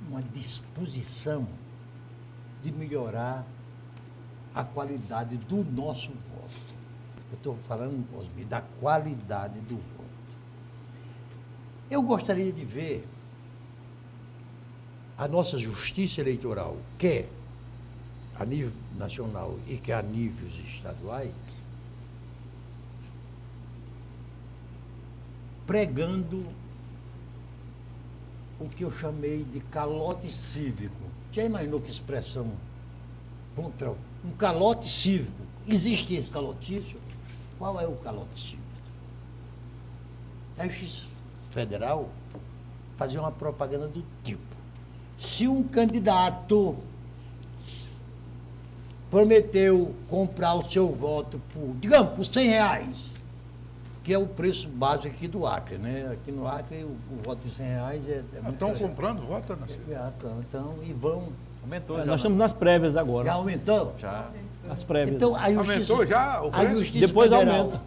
D: uma disposição de melhorar a qualidade do nosso voto. Eu estou falando, Osmir, da qualidade do voto. Eu gostaria de ver a nossa justiça eleitoral, quer a nível nacional e que a níveis estaduais, pregando o que eu chamei de calote cívico. Já imaginou que expressão contra um calote cívico? Existe esse calotício? Qual é o calote cívico? A Justiça Federal fazia uma propaganda do tipo: se um candidato prometeu comprar o seu voto por, digamos, por R$100, que é o preço básico aqui do Acre, né? Aqui no Acre o voto de R$100 é muito
C: Estão
D: caro.
C: comprando voto, Narciso?
D: Então, e vão.
B: Aumentou já.
A: Nós estamos nas prévias agora.
D: Já aumentou?
B: Já.
A: As prévias.
D: Então, a Justiça,
C: Aumentou já o
D: a
C: preço?
D: Justiça
A: Depois
D: Federal,
A: aumenta.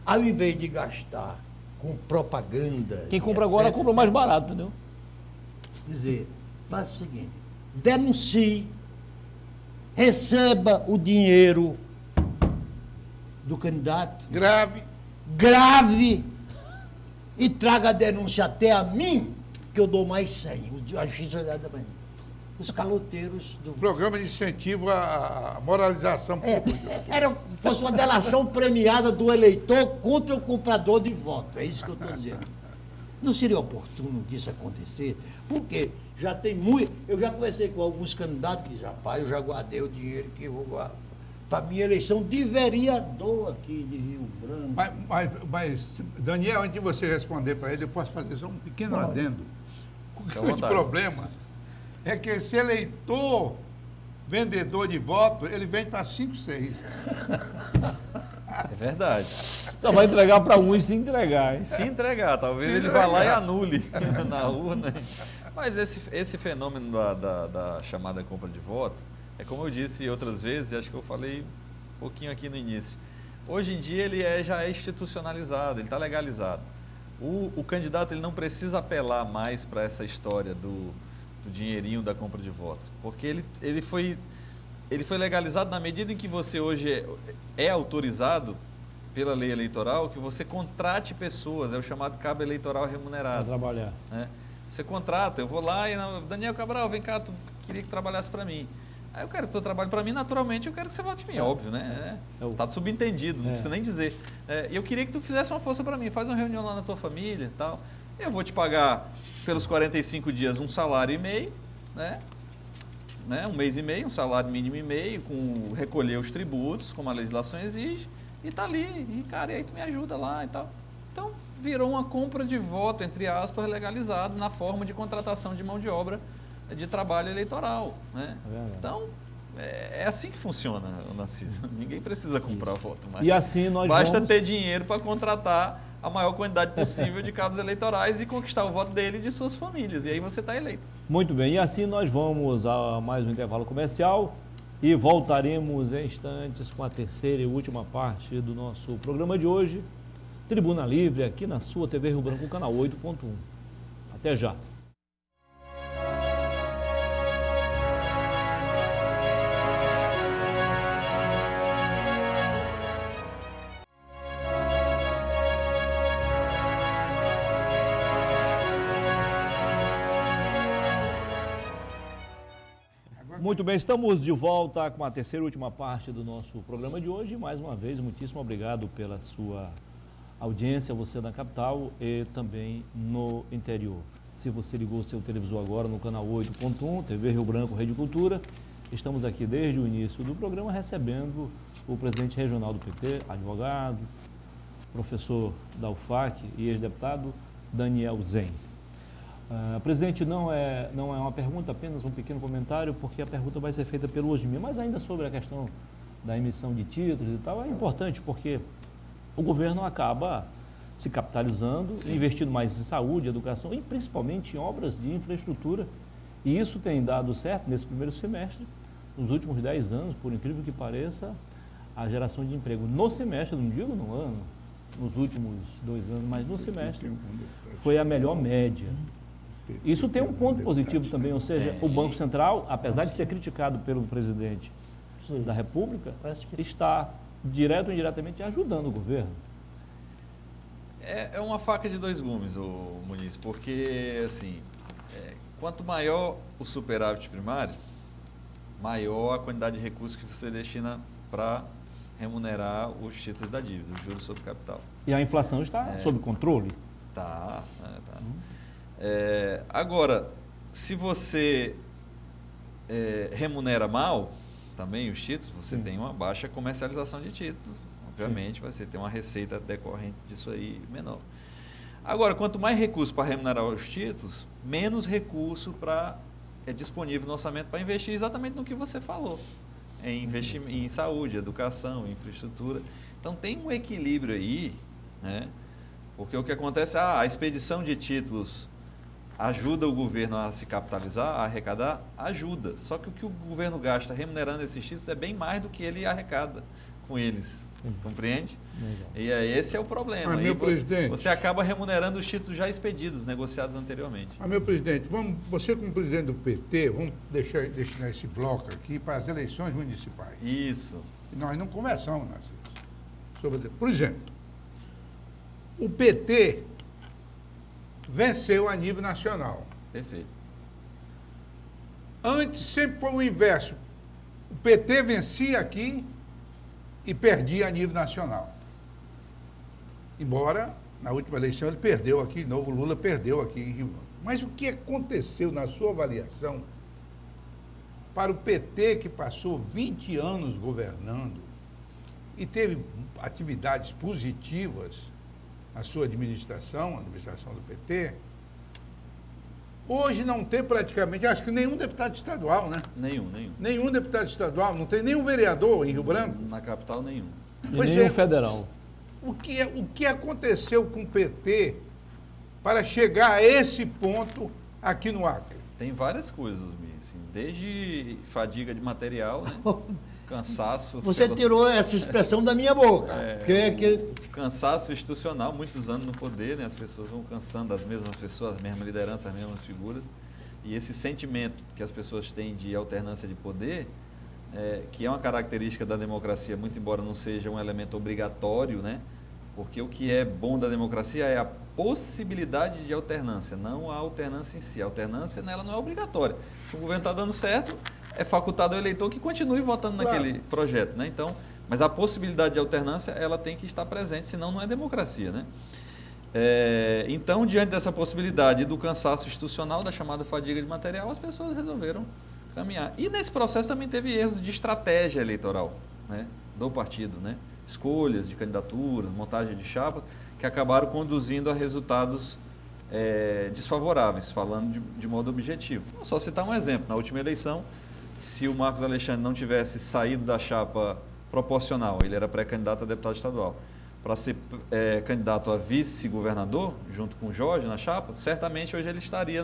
D: ao invés de gastar com propaganda...
A: Quem
D: e
A: compra
D: etc,
A: agora compra
D: etc,
A: mais barato, entendeu?
D: dizer, faça o seguinte: denuncie, receba o dinheiro do candidato, grave e traga a denúncia até a mim, que eu dou mais 100. A justiça também. Os caloteiros do...
C: Programa de incentivo à moralização pública.
D: Fosse uma delação premiada do eleitor contra o comprador de voto. É isso que eu estou dizendo. Não seria oportuno que isso acontecer? Porque já tem muito... Eu já conversei com alguns candidatos que dizem: rapaz, eu já guardei o dinheiro que eu vou guardar para minha eleição de vereador aqui de Rio Branco.
C: Mas, Daniel, antes de você responder para ele, eu posso fazer só um pequeno
D: Pode.
C: adendo. O
B: Fica à
C: grande
B: vontade.
C: problema é que esse eleitor, vendedor de voto, ele vende para 5, 6.
B: É verdade.
A: Só vai entregar para um e se entregar, hein?
B: Se entregar, talvez ele vá lá e anule na urna. Mas esse fenômeno da chamada compra de voto, é como eu disse outras vezes, acho que eu falei um pouquinho aqui no início. Hoje em dia ele já é institucionalizado, ele está legalizado. O candidato ele não precisa apelar mais para essa história do dinheirinho da compra de votos, porque ele foi legalizado na medida em que você hoje é autorizado pela lei eleitoral que você contrate pessoas, é o chamado cabo eleitoral
A: Para
B: remunerado.
A: trabalhar.
B: Né? Você contrata, eu vou lá e, Daniel Cabral, vem cá, tu queria que trabalhasse para mim. Aí eu quero que tu trabalhe para mim, naturalmente eu quero que você vote em mim, óbvio, né? Tá subentendido, não precisa nem dizer. E eu queria que tu fizesse uma força para mim, faz uma reunião lá na tua família e tal. Eu vou te pagar pelos 45 dias um salário e meio, né? Um mês e meio, um salário mínimo e meio, com recolher os tributos, como a legislação exige, e tá ali, e cara, e aí tu me ajuda lá e tal. Então, virou uma compra de voto, entre aspas, legalizado na forma de contratação de mão de obra de trabalho eleitoral, né? Então, é assim que funciona, Narciso. Ninguém precisa comprar voto mais.
A: E assim nós
B: Basta
A: vamos...
B: ter dinheiro para contratar a maior quantidade possível de cabos eleitorais e conquistar o voto dele e de suas famílias. E aí você está eleito.
A: Muito bem, e assim nós vamos a mais um intervalo comercial e voltaremos em instantes com a terceira e última parte do nosso programa de hoje, Tribuna Livre, aqui na sua TV Rio Branco, canal 8.1. Até já. Muito bem, estamos de volta com a terceira e última parte do nosso programa de hoje. Mais uma vez, muitíssimo obrigado pela sua audiência, você na capital e também no interior. Se você ligou o seu televisor agora no canal 8.1, TV Rio Branco, Rede Cultura, estamos aqui desde o início do programa recebendo o presidente regional do PT, advogado, professor da UFAC e ex-deputado Daniel Zen. Presidente, não é uma pergunta, apenas um pequeno comentário, porque a pergunta vai ser feita pelo Osmir, mas ainda sobre a questão da emissão de títulos e tal, é importante porque o governo acaba se capitalizando, investindo mais em saúde, educação e principalmente em obras de infraestrutura, e isso tem dado certo nesse primeiro semestre. Nos últimos 10 anos, por incrível que pareça, a geração de emprego no semestre, não digo no ano, nos últimos 2 anos, mas no semestre, foi a melhor média. Isso tem um ponto positivo também, ou seja, o Banco Central, apesar de ser criticado pelo presidente
D: Sim.
A: da República
D: Parece que-
A: está, direto ou indiretamente, ajudando o governo.
B: É uma faca de dois gumes, Muniz, porque, assim, quanto maior o superávit primário, maior a quantidade de recursos que você destina para remunerar os títulos da dívida, os juros sobre capital.
A: E a inflação está sob controle.
B: Tá. Agora, se você remunera mal também os títulos, você tem uma baixa comercialização de títulos. Obviamente, você tem uma receita decorrente disso aí menor. Agora, quanto mais recurso para remunerar os títulos, menos recurso é disponível no orçamento para investir exatamente no que você falou. Em investimento, em saúde, educação, infraestrutura. Então, tem um equilíbrio aí, né? Porque o que acontece, a expedição de títulos ajuda o governo a se capitalizar, a arrecadar? Ajuda. Só que o que o governo gasta remunerando esses títulos é bem mais do que ele arrecada com eles. Compreende?
A: Legal.
B: E aí esse é o problema.
C: Mas,
B: Aí
C: meu presidente,
B: você acaba remunerando os títulos já expedidos, negociados anteriormente.
C: meu presidente, você como presidente do PT, vamos destinar esse bloco aqui para as eleições municipais.
B: Isso.
C: E nós não conversamos, Narciso, sobre. Por exemplo, o PT venceu a nível nacional.
B: Perfeito.
C: Antes sempre foi o inverso. O PT vencia aqui e perdia a nível nacional. Embora, na última eleição, ele perdeu aqui, novo Lula perdeu aqui em Rio Branco. Mas o que aconteceu na sua avaliação para o PT, que passou 20 anos governando e teve atividades positivas na sua administração, a administração do PT, hoje não tem praticamente, acho que nenhum deputado estadual, né?
B: Nenhum.
C: Nenhum deputado estadual, não tem nenhum vereador em Rio Branco.
B: Na capital, nenhum.
A: E
C: Pois
A: nem
C: é.
A: o federal.
C: O que aconteceu com o PT para chegar a esse ponto aqui no Acre?
B: Tem várias coisas, Mi, assim, desde fadiga de material, né? Cansaço.
D: Você tirou essa expressão da minha boca.
B: O cansaço institucional, muitos anos no poder, né? As pessoas vão cansando das mesmas pessoas, as mesmas lideranças, as mesmas figuras. E esse sentimento que as pessoas têm de alternância de poder, que é uma característica da democracia, muito embora não seja um elemento obrigatório, né? Porque o que é bom da democracia é a possibilidade de alternância, não a alternância em si. A alternância nela não é obrigatória. Se o governo está dando certo, é facultado ao eleitor que continue votando naquele projeto, né? Então, mas a possibilidade de alternância, ela tem que estar presente, senão não é democracia, né? Então, diante dessa possibilidade do cansaço institucional, da chamada fadiga de material, as pessoas resolveram caminhar. E nesse processo também teve erros de estratégia eleitoral, né, do partido, né? Escolhas de candidaturas, montagem de chapa, que acabaram conduzindo a resultados desfavoráveis, falando de modo objetivo. Vou só citar um exemplo. Na última eleição, se o Marcos Alexandre não tivesse saído da chapa proporcional, ele era pré-candidato a deputado estadual, para ser candidato a vice-governador, junto com o Jorge na chapa, certamente hoje ele estaria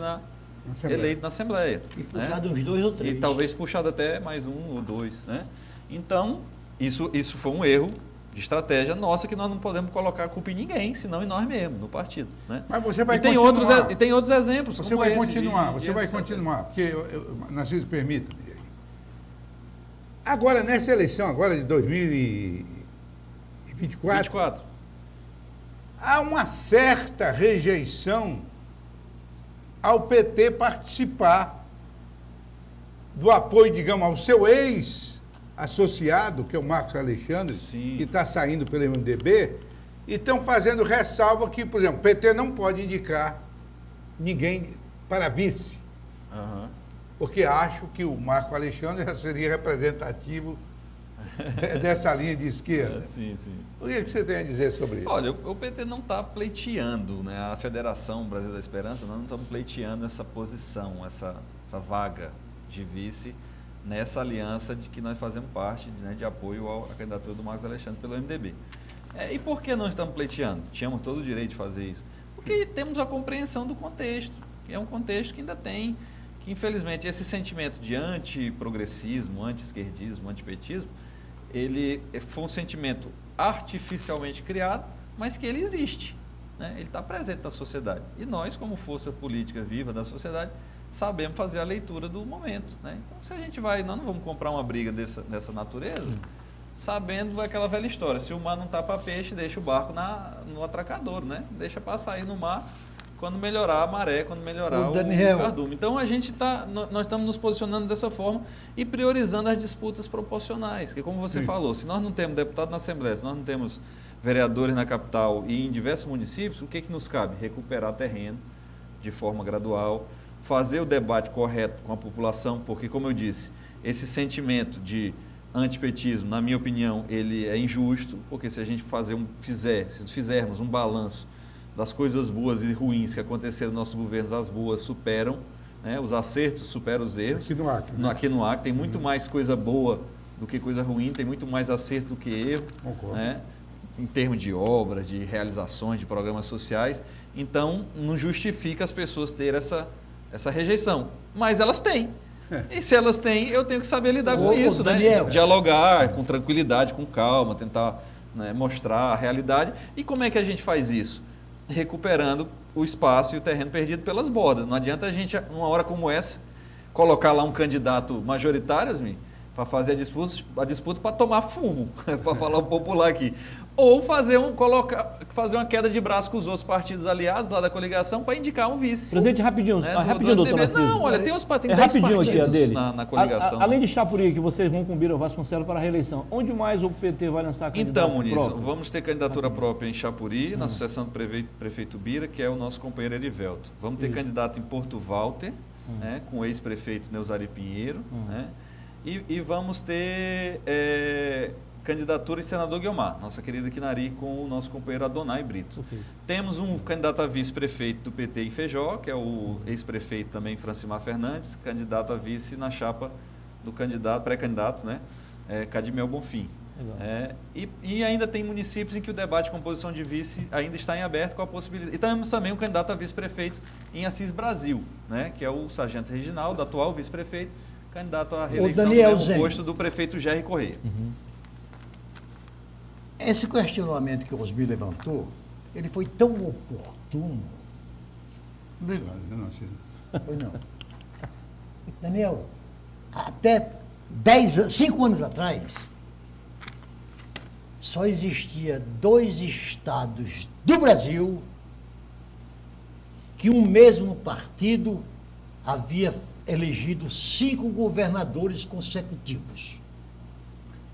B: eleito na Assembleia.
D: E
B: né?
D: puxado uns 2 ou 3.
B: E talvez puxado até mais 1 ou 2. Né? Então, isso foi um erro de estratégia nossa, que nós não podemos colocar a culpa em ninguém, senão em nós mesmos, no partido. Né?
C: Mas você vai
B: e tem
C: continuar.
B: tem outros exemplos.
C: Você
B: como
C: vai
B: esse
C: continuar,
B: de
C: você vai
B: erro de estratégia.
C: continuar, porque, Narciso, permita-me. Agora, nessa eleição agora de 2024,
B: 24.
C: há uma certa rejeição ao PT participar do apoio, digamos, ao seu ex-associado, que é o Marcos Alexandre,
B: Sim.
C: que está saindo pelo MDB, e estão fazendo ressalva que, por exemplo, o PT não pode indicar ninguém para vice,
B: Aham.
C: porque acho que o Marco Alexandre já seria representativo dessa linha de esquerda.
B: Sim.
C: O que você tem a dizer sobre isso?
B: Olha, o PT não está pleiteando, né? A Federação Brasil da Esperança, nós não estamos pleiteando essa posição, essa vaga de vice nessa aliança de que nós fazemos parte, né, de apoio à candidatura do Marcos Alexandre pelo MDB. E por que não estamos pleiteando? Tínhamos todo o direito de fazer isso. Porque temos a compreensão do contexto, que é um contexto que ainda tem, que infelizmente esse sentimento de antiprogressismo, anti-esquerdismo, antipetismo, ele foi um sentimento artificialmente criado, mas que ele existe, né? Ele está presente na sociedade. E nós, como força política viva da sociedade, sabemos fazer a leitura do momento, né? Então, se a gente vai, nós não vamos comprar uma briga dessa natureza, sabendo aquela velha história, se o mar não está para peixe, deixa o barco no atracadouro, né? Deixa passar aí no mar quando melhorar a maré, quando melhorar o cardume. Então, nós estamos nos posicionando dessa forma e priorizando as disputas proporcionais, porque como você falou, se nós não temos deputado na Assembleia, se nós não temos vereadores na capital e em diversos municípios, o que nos cabe? Recuperar terreno de forma gradual, fazer o debate correto com a população, porque, como eu disse, esse sentimento de antipetismo, na minha opinião, ele é injusto, porque se a gente se fizermos um balanço das coisas boas e ruins que aconteceram nos nossos governos, as boas superam, né? Os acertos superam os erros.
C: Aqui no Acre, né?
B: Aqui no Acre tem muito mais coisa boa do que coisa ruim, tem muito mais acerto do que erro.
C: Concordo.
B: Né? Em termos de obras, de realizações, de programas sociais. Então, não justifica as pessoas terem essa rejeição. Mas elas têm. E se elas têm, eu tenho que saber lidar com isso,
D: Daniel,
B: né? Dialogar com tranquilidade, com calma, tentar, né, mostrar a realidade. E como é que a gente faz isso? Recuperando o espaço e o terreno perdido pelas bordas. Não adianta a gente, numa hora como essa, colocar lá um candidato majoritário, Osmi, para fazer a disputa para tomar fumo, para falar o popular aqui. Ou fazer uma queda de braço com os outros partidos aliados lá da coligação para indicar um vice.
A: Presidente, rapidinho,
B: Né,
A: rapidinho, doutor
B: MDB.
A: Narciso.
B: Não, olha, tem 10
A: rapidinho aqui a dele.
B: partidos na coligação.
A: Além de Chapuri, que vocês vão com Bira Vasconcelos para a reeleição, onde mais o PT vai lançar candidato
B: Então, Muniz,
A: próprio?
B: vamos ter candidatura própria em Chapuri, na sucessão do prefeito Bira, que é o nosso companheiro Erivelto. Vamos ter candidato em Porto Walter, né, com o ex-prefeito Neusari Pinheiro, né, e vamos ter candidatura em senador Guiomar, nossa querida Quinari, com o nosso companheiro Adonai Brito.
A: Ok.
B: Temos um candidato a vice-prefeito do PT em Feijó, que é o ex-prefeito também Francimar Fernandes, candidato a vice na chapa do pré-candidato, né, Cadmiel Bonfim. E ainda tem municípios em que o debate de composição de vice ainda está em aberto com a possibilidade. E temos também um candidato a vice-prefeito em Assis Brasil, né, que é o sargento Reginaldo, atual vice-prefeito, candidato à reeleição no posto do prefeito Jerry Correia.
D: Esse questionamento que o Osmi levantou, ele foi tão oportuno.
C: Obrigado, Narciso.
D: Foi não. Daniel, até 5 anos atrás, só existia 2 estados do Brasil que um mesmo partido havia elegido 5 governadores consecutivos.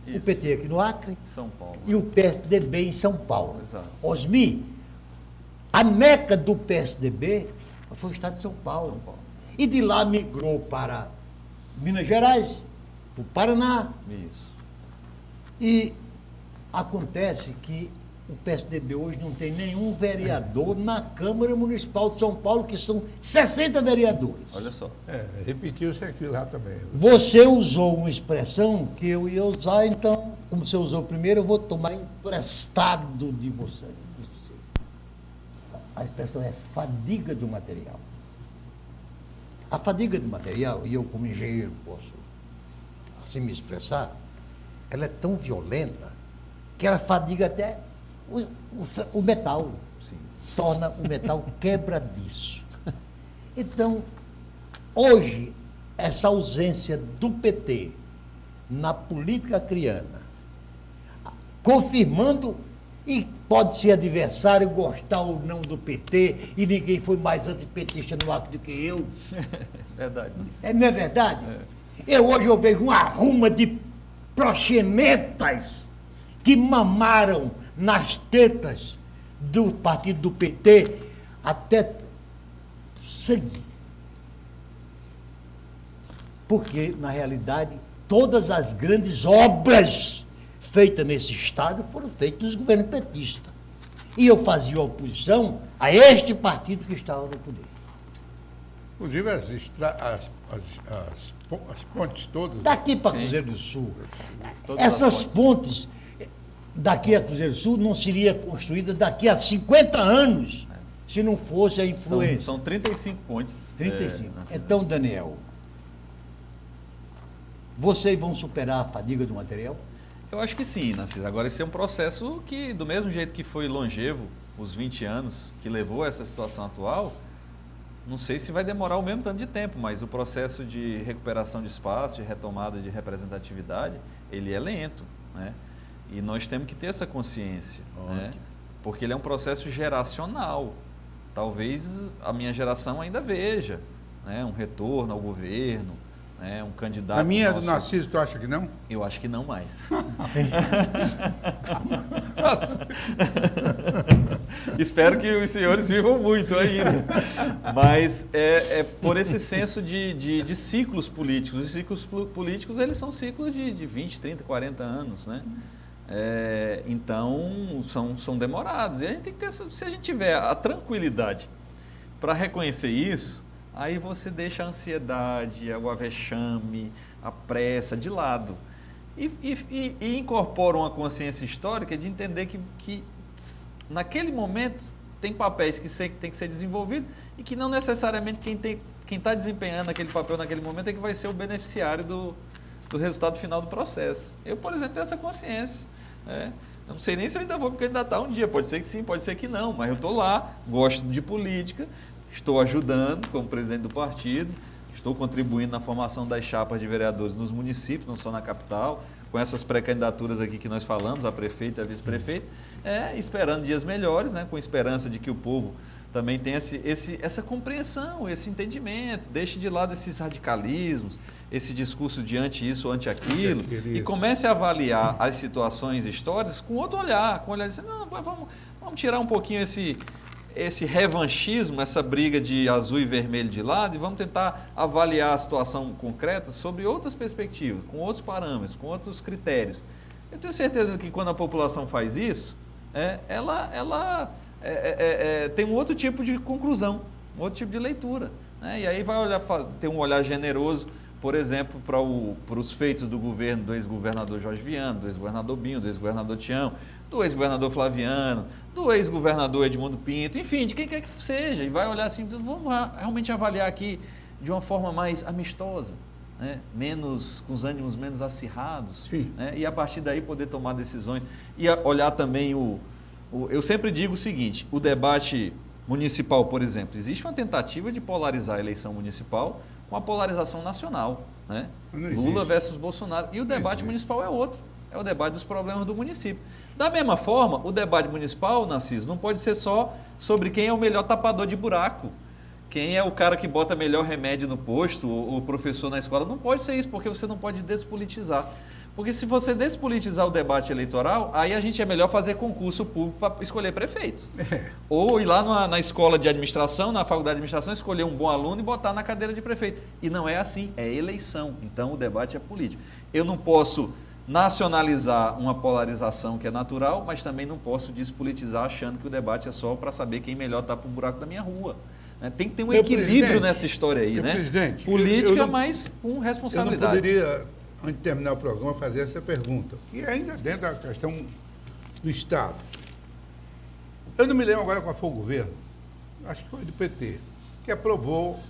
B: Isso.
D: O PT aqui no Acre
B: São Paulo.
D: e o PSDB em São Paulo.
B: Exato.
D: Osmi, a meca do PSDB foi o estado de São Paulo.
B: São Paulo.
D: E de lá migrou para Minas Gerais, para o Paraná.
B: Isso.
D: E acontece que o PSDB hoje não tem nenhum vereador na Câmara Municipal de São Paulo, que são 60 vereadores.
B: Olha só.
C: Repetiu-se aquilo lá também.
D: Você usou uma expressão que eu ia usar, então, como você usou primeiro, eu vou tomar emprestado de você. A expressão é fadiga do material. A fadiga do material, e eu como engenheiro posso assim me expressar, ela é tão violenta que ela fadiga até o metal.
B: Sim.
D: Torna o metal quebradiço. Então, hoje, essa ausência do PT na política acreana, confirmando, e pode ser adversário, gostar ou não do PT, e ninguém foi mais antipetista no Acre do que eu.
B: Verdade.
D: Não é verdade? Hoje eu vejo uma arruma de proxenetas que mamaram nas tetas do partido do PT até sangue. Porque, na realidade, todas as grandes obras feitas nesse Estado foram feitas nos governos petistas. E eu fazia oposição a este partido que estava no poder.
C: Inclusive as pontes todas.
D: Daqui para
B: Sim.
D: Cruzeiro do Sul.
B: Todas
D: Essas
B: as
D: pontes daqui a Cruzeiro do Sul não seria construída daqui a 50 anos se não fosse a influência.
B: São 35 pontes.
D: 35.
B: na cidade.
D: Então, Daniel, vocês vão superar a fadiga do material?
B: Eu acho que sim, Narciso. Agora, esse é um processo que, do mesmo jeito que foi longevo, os 20 anos que levou a essa situação atual, Não sei se vai demorar o mesmo tanto de tempo, mas o processo de recuperação de espaço, de retomada de representatividade, ele é lento, né? E nós temos que ter essa consciência, né? Porque ele é um processo geracional. Talvez a minha geração ainda veja, né, um retorno ao governo, né, um candidato...
C: A minha
B: nosso...
C: do Narciso, tu acha que não?
B: Eu acho que não mais. Espero que os senhores vivam muito ainda. Mas é por esse senso de ciclos políticos. Os ciclos políticos, eles são ciclos de 20, 30, 40 anos, né? Então, são demorados. E a gente tem que ter, se a gente tiver a tranquilidade para reconhecer isso, aí você deixa a ansiedade, o avexame, a pressa de lado. E incorpora uma consciência histórica de entender que naquele momento tem papéis que tem que ser desenvolvidos e que não necessariamente quem está desempenhando aquele papel naquele momento é que vai ser o beneficiário do resultado final do processo. Eu, por exemplo, tenho essa consciência. Eu não sei nem se eu ainda vou me candidatar um dia, pode ser que sim, pode ser que não, mas eu estou lá, gosto de política, estou ajudando como presidente do partido, estou contribuindo na formação das chapas de vereadores nos municípios, não só na capital, com essas pré-candidaturas aqui que nós falamos, a prefeito e a vice-prefeito, esperando dias melhores, né, com esperança de que o povo também tenha essa compreensão, esse entendimento, deixe de lado esses radicalismos, esse discurso de ante isso, ante aquilo, e comece a avaliar as situações históricas com outro olhar, com o olhar de dizer, não, vamos tirar um pouquinho esse revanchismo, essa briga de azul e vermelho de lado e vamos tentar avaliar a situação concreta sobre outras perspectivas, com outros parâmetros, com outros critérios. Eu tenho certeza que quando a população faz isso, ela tem um outro tipo de conclusão, um outro tipo de leitura, né? E aí vai ter um olhar generoso, por exemplo, para os feitos do governo do ex-governador Jorge Viana, do ex-governador Binho, do ex-governador Tião, do ex-governador Flaviano, do ex-governador Edmundo Pinto, enfim, de quem quer que seja, e vai olhar assim, vamos realmente avaliar aqui de uma forma mais amistosa, né? Com os ânimos menos acirrados, né? E a partir daí poder tomar decisões e olhar também eu sempre digo o seguinte, o debate municipal, por exemplo, existe uma tentativa de polarizar a eleição municipal com a polarização nacional, né? Lula versus Bolsonaro, e o debate municipal é outro. É o debate dos problemas do município. Da mesma forma, o debate municipal, Narciso, não pode ser só sobre quem é o melhor tapador de buraco, quem é o cara que bota melhor remédio no posto, o professor na escola. Não pode ser isso, porque você não pode despolitizar. Porque se você despolitizar o debate eleitoral, aí a gente é melhor fazer concurso público para escolher prefeito. Ou ir lá na escola de administração, na faculdade de administração, escolher um bom aluno e botar na cadeira de prefeito. E não é assim, é eleição. Então o debate é político. Eu não posso nacionalizar uma polarização que é natural, mas também não posso despolitizar achando que o debate é só para saber quem melhor está para o buraco da minha rua. Tem que ter um equilíbrio nessa história aí, né? Política, mas com responsabilidade.
C: Eu não poderia, antes de terminar o programa, fazer essa pergunta, que é ainda dentro da questão do Estado. Eu não me lembro agora qual foi o governo, acho que foi do PT, que aprovou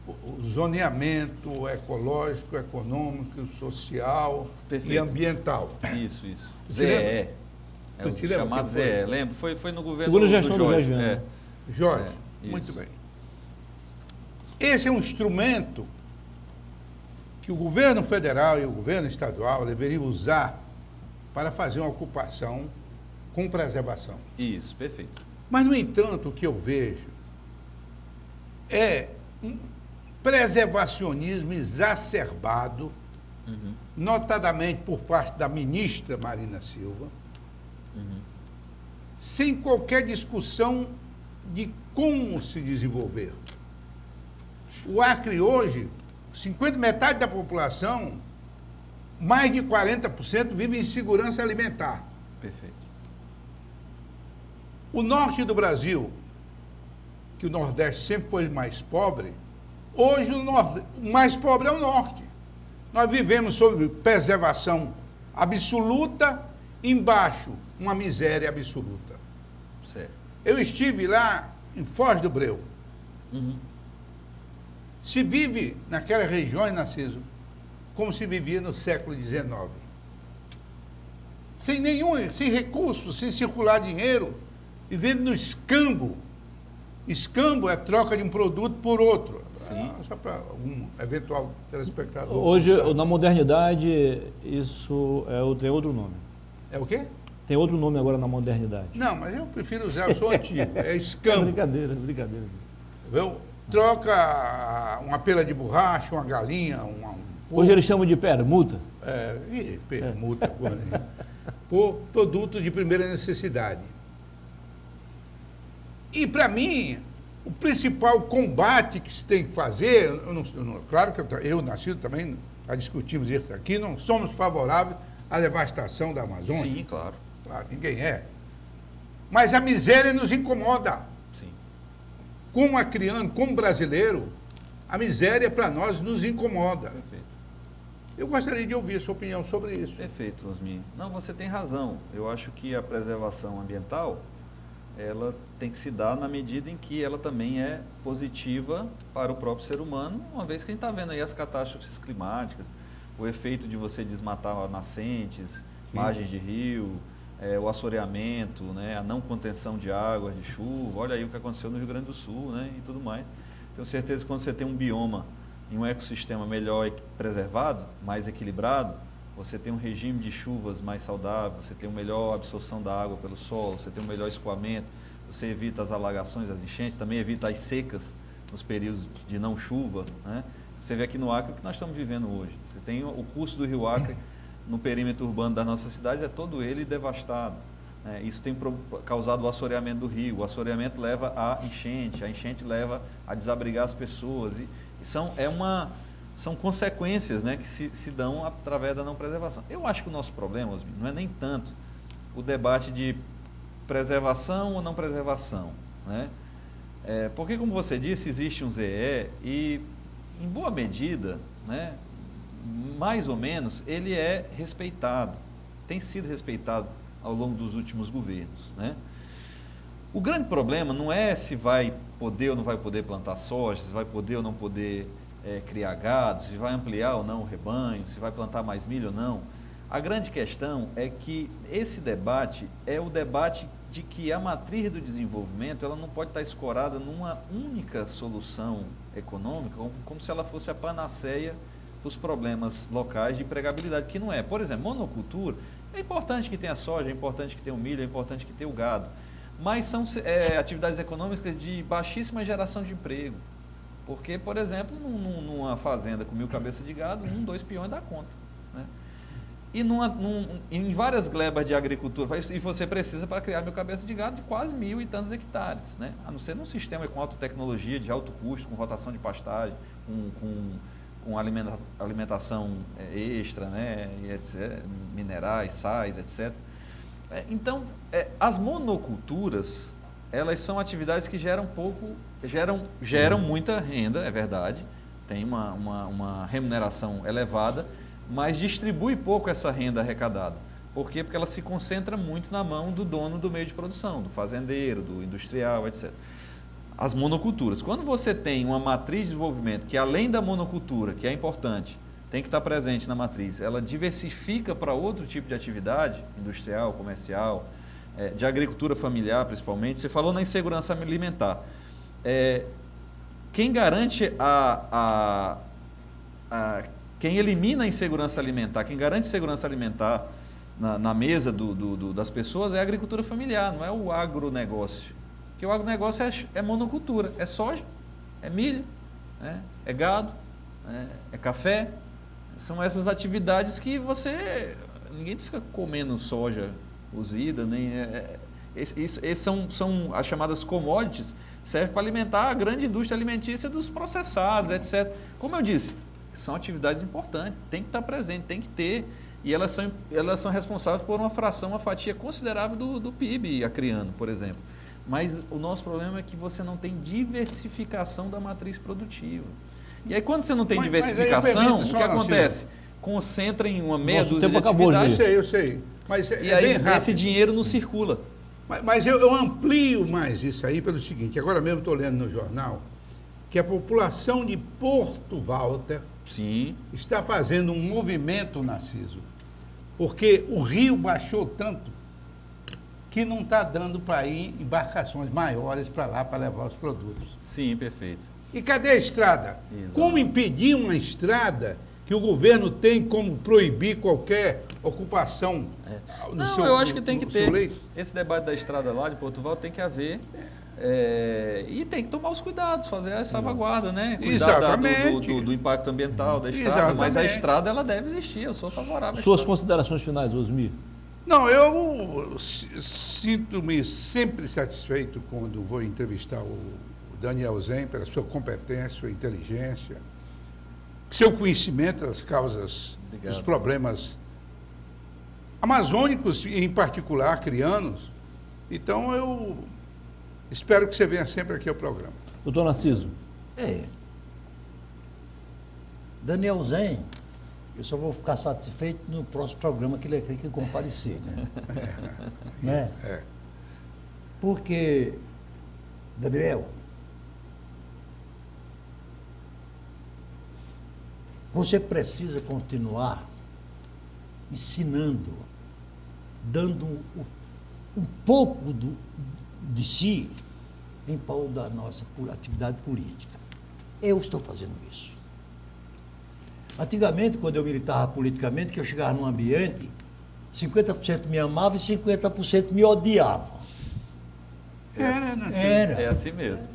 C: o zoneamento ecológico, econômico, social e ambiental.
B: Isso. ZE. É o chamado ZE. Lembro? Foi no governo
A: do Jorge.
C: Jorge, muito bem. Esse é um instrumento que o governo federal e o governo estadual deveriam usar para fazer uma ocupação com preservação.
B: Isso, perfeito.
C: Mas, no entanto, o que eu vejo é um preservacionismo exacerbado, notadamente por parte da ministra Marina Silva, sem qualquer discussão de como se desenvolver. O Acre hoje, metade da população, mais de 40% vive em segurança alimentar.
B: Perfeito.
C: O norte do Brasil, que o Nordeste sempre foi mais pobre, hoje o mais pobre é o norte. Nós vivemos sob preservação absoluta, embaixo uma miséria absoluta.
B: Certo.
C: Eu estive lá em Foz do Breu. Se vive naquelas regiões, Narciso, como se vivia no século XIX. Sem recursos, sem circular dinheiro, vivendo no escambo Escambo é troca de um produto por outro.
B: Sim.
C: Só para algum eventual telespectador.
A: Hoje,
C: sabe.
A: na modernidade, isso tem outro nome.
C: É o quê?
A: Tem outro nome agora na modernidade.
C: Não, mas eu prefiro usar, eu sou antigo. É
A: É
C: escambo.
A: brincadeira, brincadeira.
C: Viu? Troca uma pela de borracha, uma galinha,
A: Hoje eles chamam de permuta.
C: Permuta, coisa nenhuma, por produtos de primeira necessidade. E, para mim, o principal combate que se tem que fazer, claro que eu, Narciso, também, já discutimos isso aqui, não somos favoráveis à devastação da Amazônia.
B: Sim, claro.
C: Claro, ninguém é. Mas a miséria nos incomoda.
B: Sim.
C: Como acriano, como brasileiro, a miséria para nós nos incomoda.
B: Perfeito.
C: Eu gostaria de ouvir a sua opinião sobre isso.
B: Perfeito, Osmi. Não, você tem razão. Eu acho que a preservação ambiental, ela tem que se dar na medida em que ela também é positiva para o próprio ser humano, uma vez que a gente está vendo aí as catástrofes climáticas, o efeito de você desmatar nascentes, margens de rio, o assoreamento, né, a não contenção de águas de chuva. Olha aí o que aconteceu no Rio Grande do Sul, né, e tudo mais. Tenho certeza que quando você tem um bioma em um ecossistema melhor preservado, mais equilibrado, você tem um regime de chuvas mais saudável, você tem uma melhor absorção da água pelo solo, você tem um melhor escoamento, você evita as alagações, as enchentes, também evita as secas nos períodos de não chuva, né? Você vê aqui no Acre o que nós estamos vivendo hoje. Você tem o curso do Rio Acre no perímetro urbano das nossas cidades, é todo ele devastado. Isso tem causado o assoreamento do rio. O assoreamento leva a enchente leva a desabrigar as pessoas. São consequências, né, que se dão através da não preservação. Eu acho que o nosso problema, Osmi, não é nem tanto o debate de preservação ou não preservação, né? Porque, como você disse, existe um ZE e, em boa medida, né, mais ou menos, ele é respeitado, tem sido respeitado ao longo dos últimos governos, né? O grande problema não é se vai poder ou não vai poder plantar soja, se vai poder ou não poder criar gado, se vai ampliar ou não o rebanho, se vai plantar mais milho ou não. A grande questão é que esse debate é o debate de que a matriz do desenvolvimento ela não pode estar escorada numa única solução econômica, como se ela fosse a panaceia dos problemas locais de empregabilidade, que não é. Por exemplo, monocultura, é importante que tenha soja, é importante que tenha o milho, é importante que tenha o gado, mas são atividades econômicas de baixíssima geração de emprego. Porque, por exemplo, numa fazenda com 1000 cabeças de gado, 2 peões dá conta, né? E em várias glebas de agricultura, e você precisa para criar 1000 cabeças de gado de quase 1000 e tantos hectares, né? A não ser num sistema com alta tecnologia, de alto custo, com rotação de pastagem, com alimentação extra, né? E etc, minerais, sais, etc. Então, as monoculturas, elas são atividades que geram muita renda, é verdade, tem uma remuneração elevada, mas distribui pouco essa renda arrecadada. Por quê? Porque ela se concentra muito na mão do dono do meio de produção, do fazendeiro, do industrial, etc. As monoculturas. Quando você tem uma matriz de desenvolvimento que, além da monocultura, que é importante, tem que estar presente na matriz, ela diversifica para outro tipo de atividade, industrial, comercial, de agricultura familiar principalmente. Você falou na insegurança alimentar. Quem garante quem elimina a insegurança alimentar, quem garante segurança alimentar na mesa das pessoas é a agricultura familiar, não é o agronegócio. Porque o agronegócio é monocultura, é soja, é milho, né? É gado, é café. São essas atividades que ninguém fica comendo soja cozida, nem esses são as chamadas commodities, serve para alimentar a grande indústria alimentícia dos processados, etc. Como eu disse, são atividades importantes, tem que estar presente, tem que ter, e elas são responsáveis por uma fatia considerável do PIB acreano, por exemplo. Mas o nosso problema é que você não tem diversificação da matriz produtiva. E aí, quando você não tem diversificação, o que acontece? Concentra em uma meia dúzia de atividades.
C: Eu sei. Mas
B: e aí, esse dinheiro não circula.
C: Mas eu amplio mais isso aí pelo seguinte, agora mesmo estou lendo no jornal que a população de Porto Walter está fazendo um movimento, Narciso, porque o rio baixou tanto que não está dando para ir embarcações maiores para lá para levar os produtos.
B: Sim, perfeito.
C: E cadê a estrada?
B: Exato.
C: Como impedir uma estrada que o governo tem como proibir qualquer ocupação no
B: Não,
C: seu
B: eu acho que tem que
C: no seu
B: ter.
C: leito?
B: Esse debate da estrada lá de Portugal tem que haver. E tem que tomar os cuidados, fazer a salvaguarda, né? Cuidar
C: Exatamente.
B: do impacto ambiental da estrada. Mas a
C: Exatamente.
B: estrada, ela deve existir. Eu sou favorável à
A: Suas
B: estrada.
A: considerações finais, Osmir.
C: Não, eu sinto-me sempre satisfeito quando vou entrevistar o Daniel Zen pela sua competência, sua inteligência, seu conhecimento das causas
B: Obrigado.
C: dos problemas amazônicos, em particular, crianos. Então, eu espero que você venha sempre aqui ao programa.
A: Doutor Narciso,
D: Daniel Zen, eu só vou ficar satisfeito no próximo programa que ele aqui que comparecer, né? Né?
C: É.
D: Porque, Daniel, você precisa continuar ensinando, dando um pouco de si em prol da nossa atividade política. Eu estou fazendo isso. Antigamente, quando eu militava politicamente, que eu chegava num ambiente, 50% me amava e 50% me odiava.
B: É assim mesmo.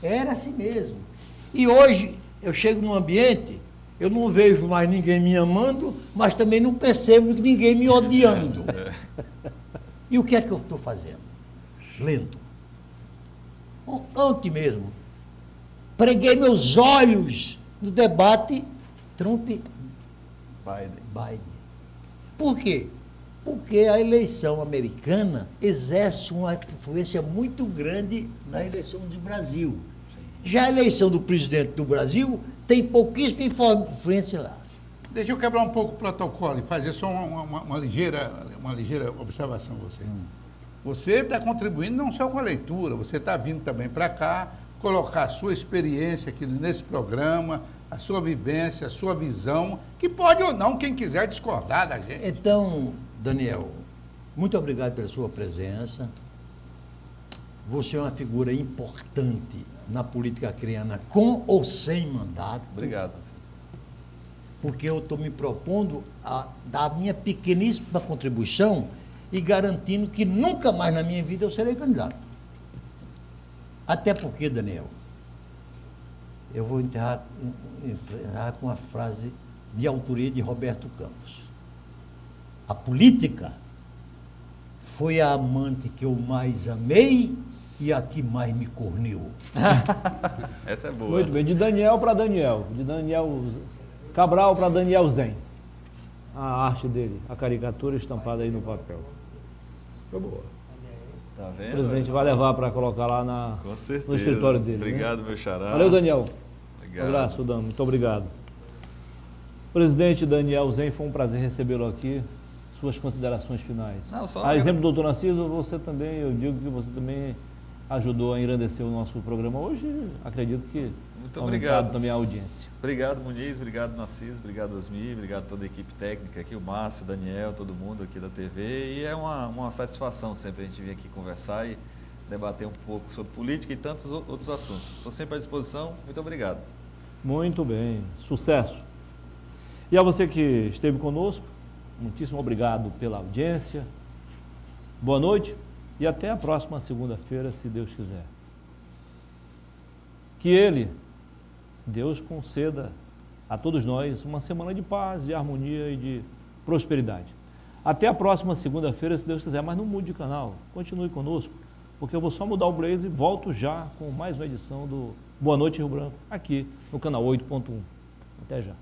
D: Era assim mesmo. E hoje, eu chego num ambiente, eu não vejo mais ninguém me amando, mas também não percebo ninguém me odiando. E o que é que eu estou fazendo? Lendo. Ontem mesmo, preguei meus olhos no debate Trump-Biden. Por quê? Porque a eleição americana exerce uma influência muito grande na eleição do Brasil. Já a eleição do presidente do Brasil tem pouquíssima influência lá.
C: Deixa eu quebrar um pouco o protocolo e fazer só uma ligeira observação a você. Você está contribuindo não só com a leitura, você está vindo também para cá, colocar a sua experiência aqui nesse programa, a sua vivência, a sua visão, que pode ou não, quem quiser discordar da gente.
D: Então, Daniel, muito obrigado pela sua presença. Você é uma figura importante na política acreana, com ou sem mandato.
B: Obrigado.
D: Porque eu estou me propondo a dar a minha pequeníssima contribuição e garantindo que nunca mais na minha vida eu serei candidato. Até porque, Daniel, eu vou encerrar com uma frase de autoria de Roberto Campos. A política foi a amante que eu mais amei e a que mais me corneou.
B: Essa é boa.
A: muito bem. De Daniel para Daniel. De Daniel Cabral para Daniel Zen. A arte dele, a caricatura estampada aí no papel.
C: Foi boa.
B: Tá
A: O
B: vendo?
A: presidente vai levar para colocar lá
B: Com certeza.
A: no escritório dele.
B: Obrigado,
A: né?
B: meu xará.
A: Valeu, Daniel.
B: Obrigado.
A: Um abraço, Dan. Muito obrigado. Presidente Daniel Zen, foi um prazer recebê-lo aqui. Suas considerações finais.
B: Não, só
A: A exemplo do doutor Narciso, você também, eu digo que você também ajudou a engrandecer o nosso programa hoje. Acredito que
B: Muito
A: aumentado
B: obrigado.
A: também a audiência.
B: Obrigado, Muniz, obrigado, Narciso, obrigado, Osmir, obrigado a toda a equipe técnica aqui, o Márcio, o Daniel, todo mundo aqui da TV. E é uma satisfação sempre a gente vir aqui conversar e debater um pouco sobre política e tantos outros assuntos. Estou sempre à disposição. Muito obrigado.
A: Muito bem. Sucesso. E a você que esteve conosco, muitíssimo obrigado pela audiência. Boa noite e até a próxima segunda-feira, se Deus quiser. Que Ele, Deus, conceda a todos nós uma semana de paz, de harmonia e de prosperidade. Até a próxima segunda-feira, se Deus quiser, mas não mude de canal, continue conosco, porque eu vou só mudar o blaze e volto já com mais uma edição do Boa Noite Rio Branco, aqui no canal 8.1. Até já.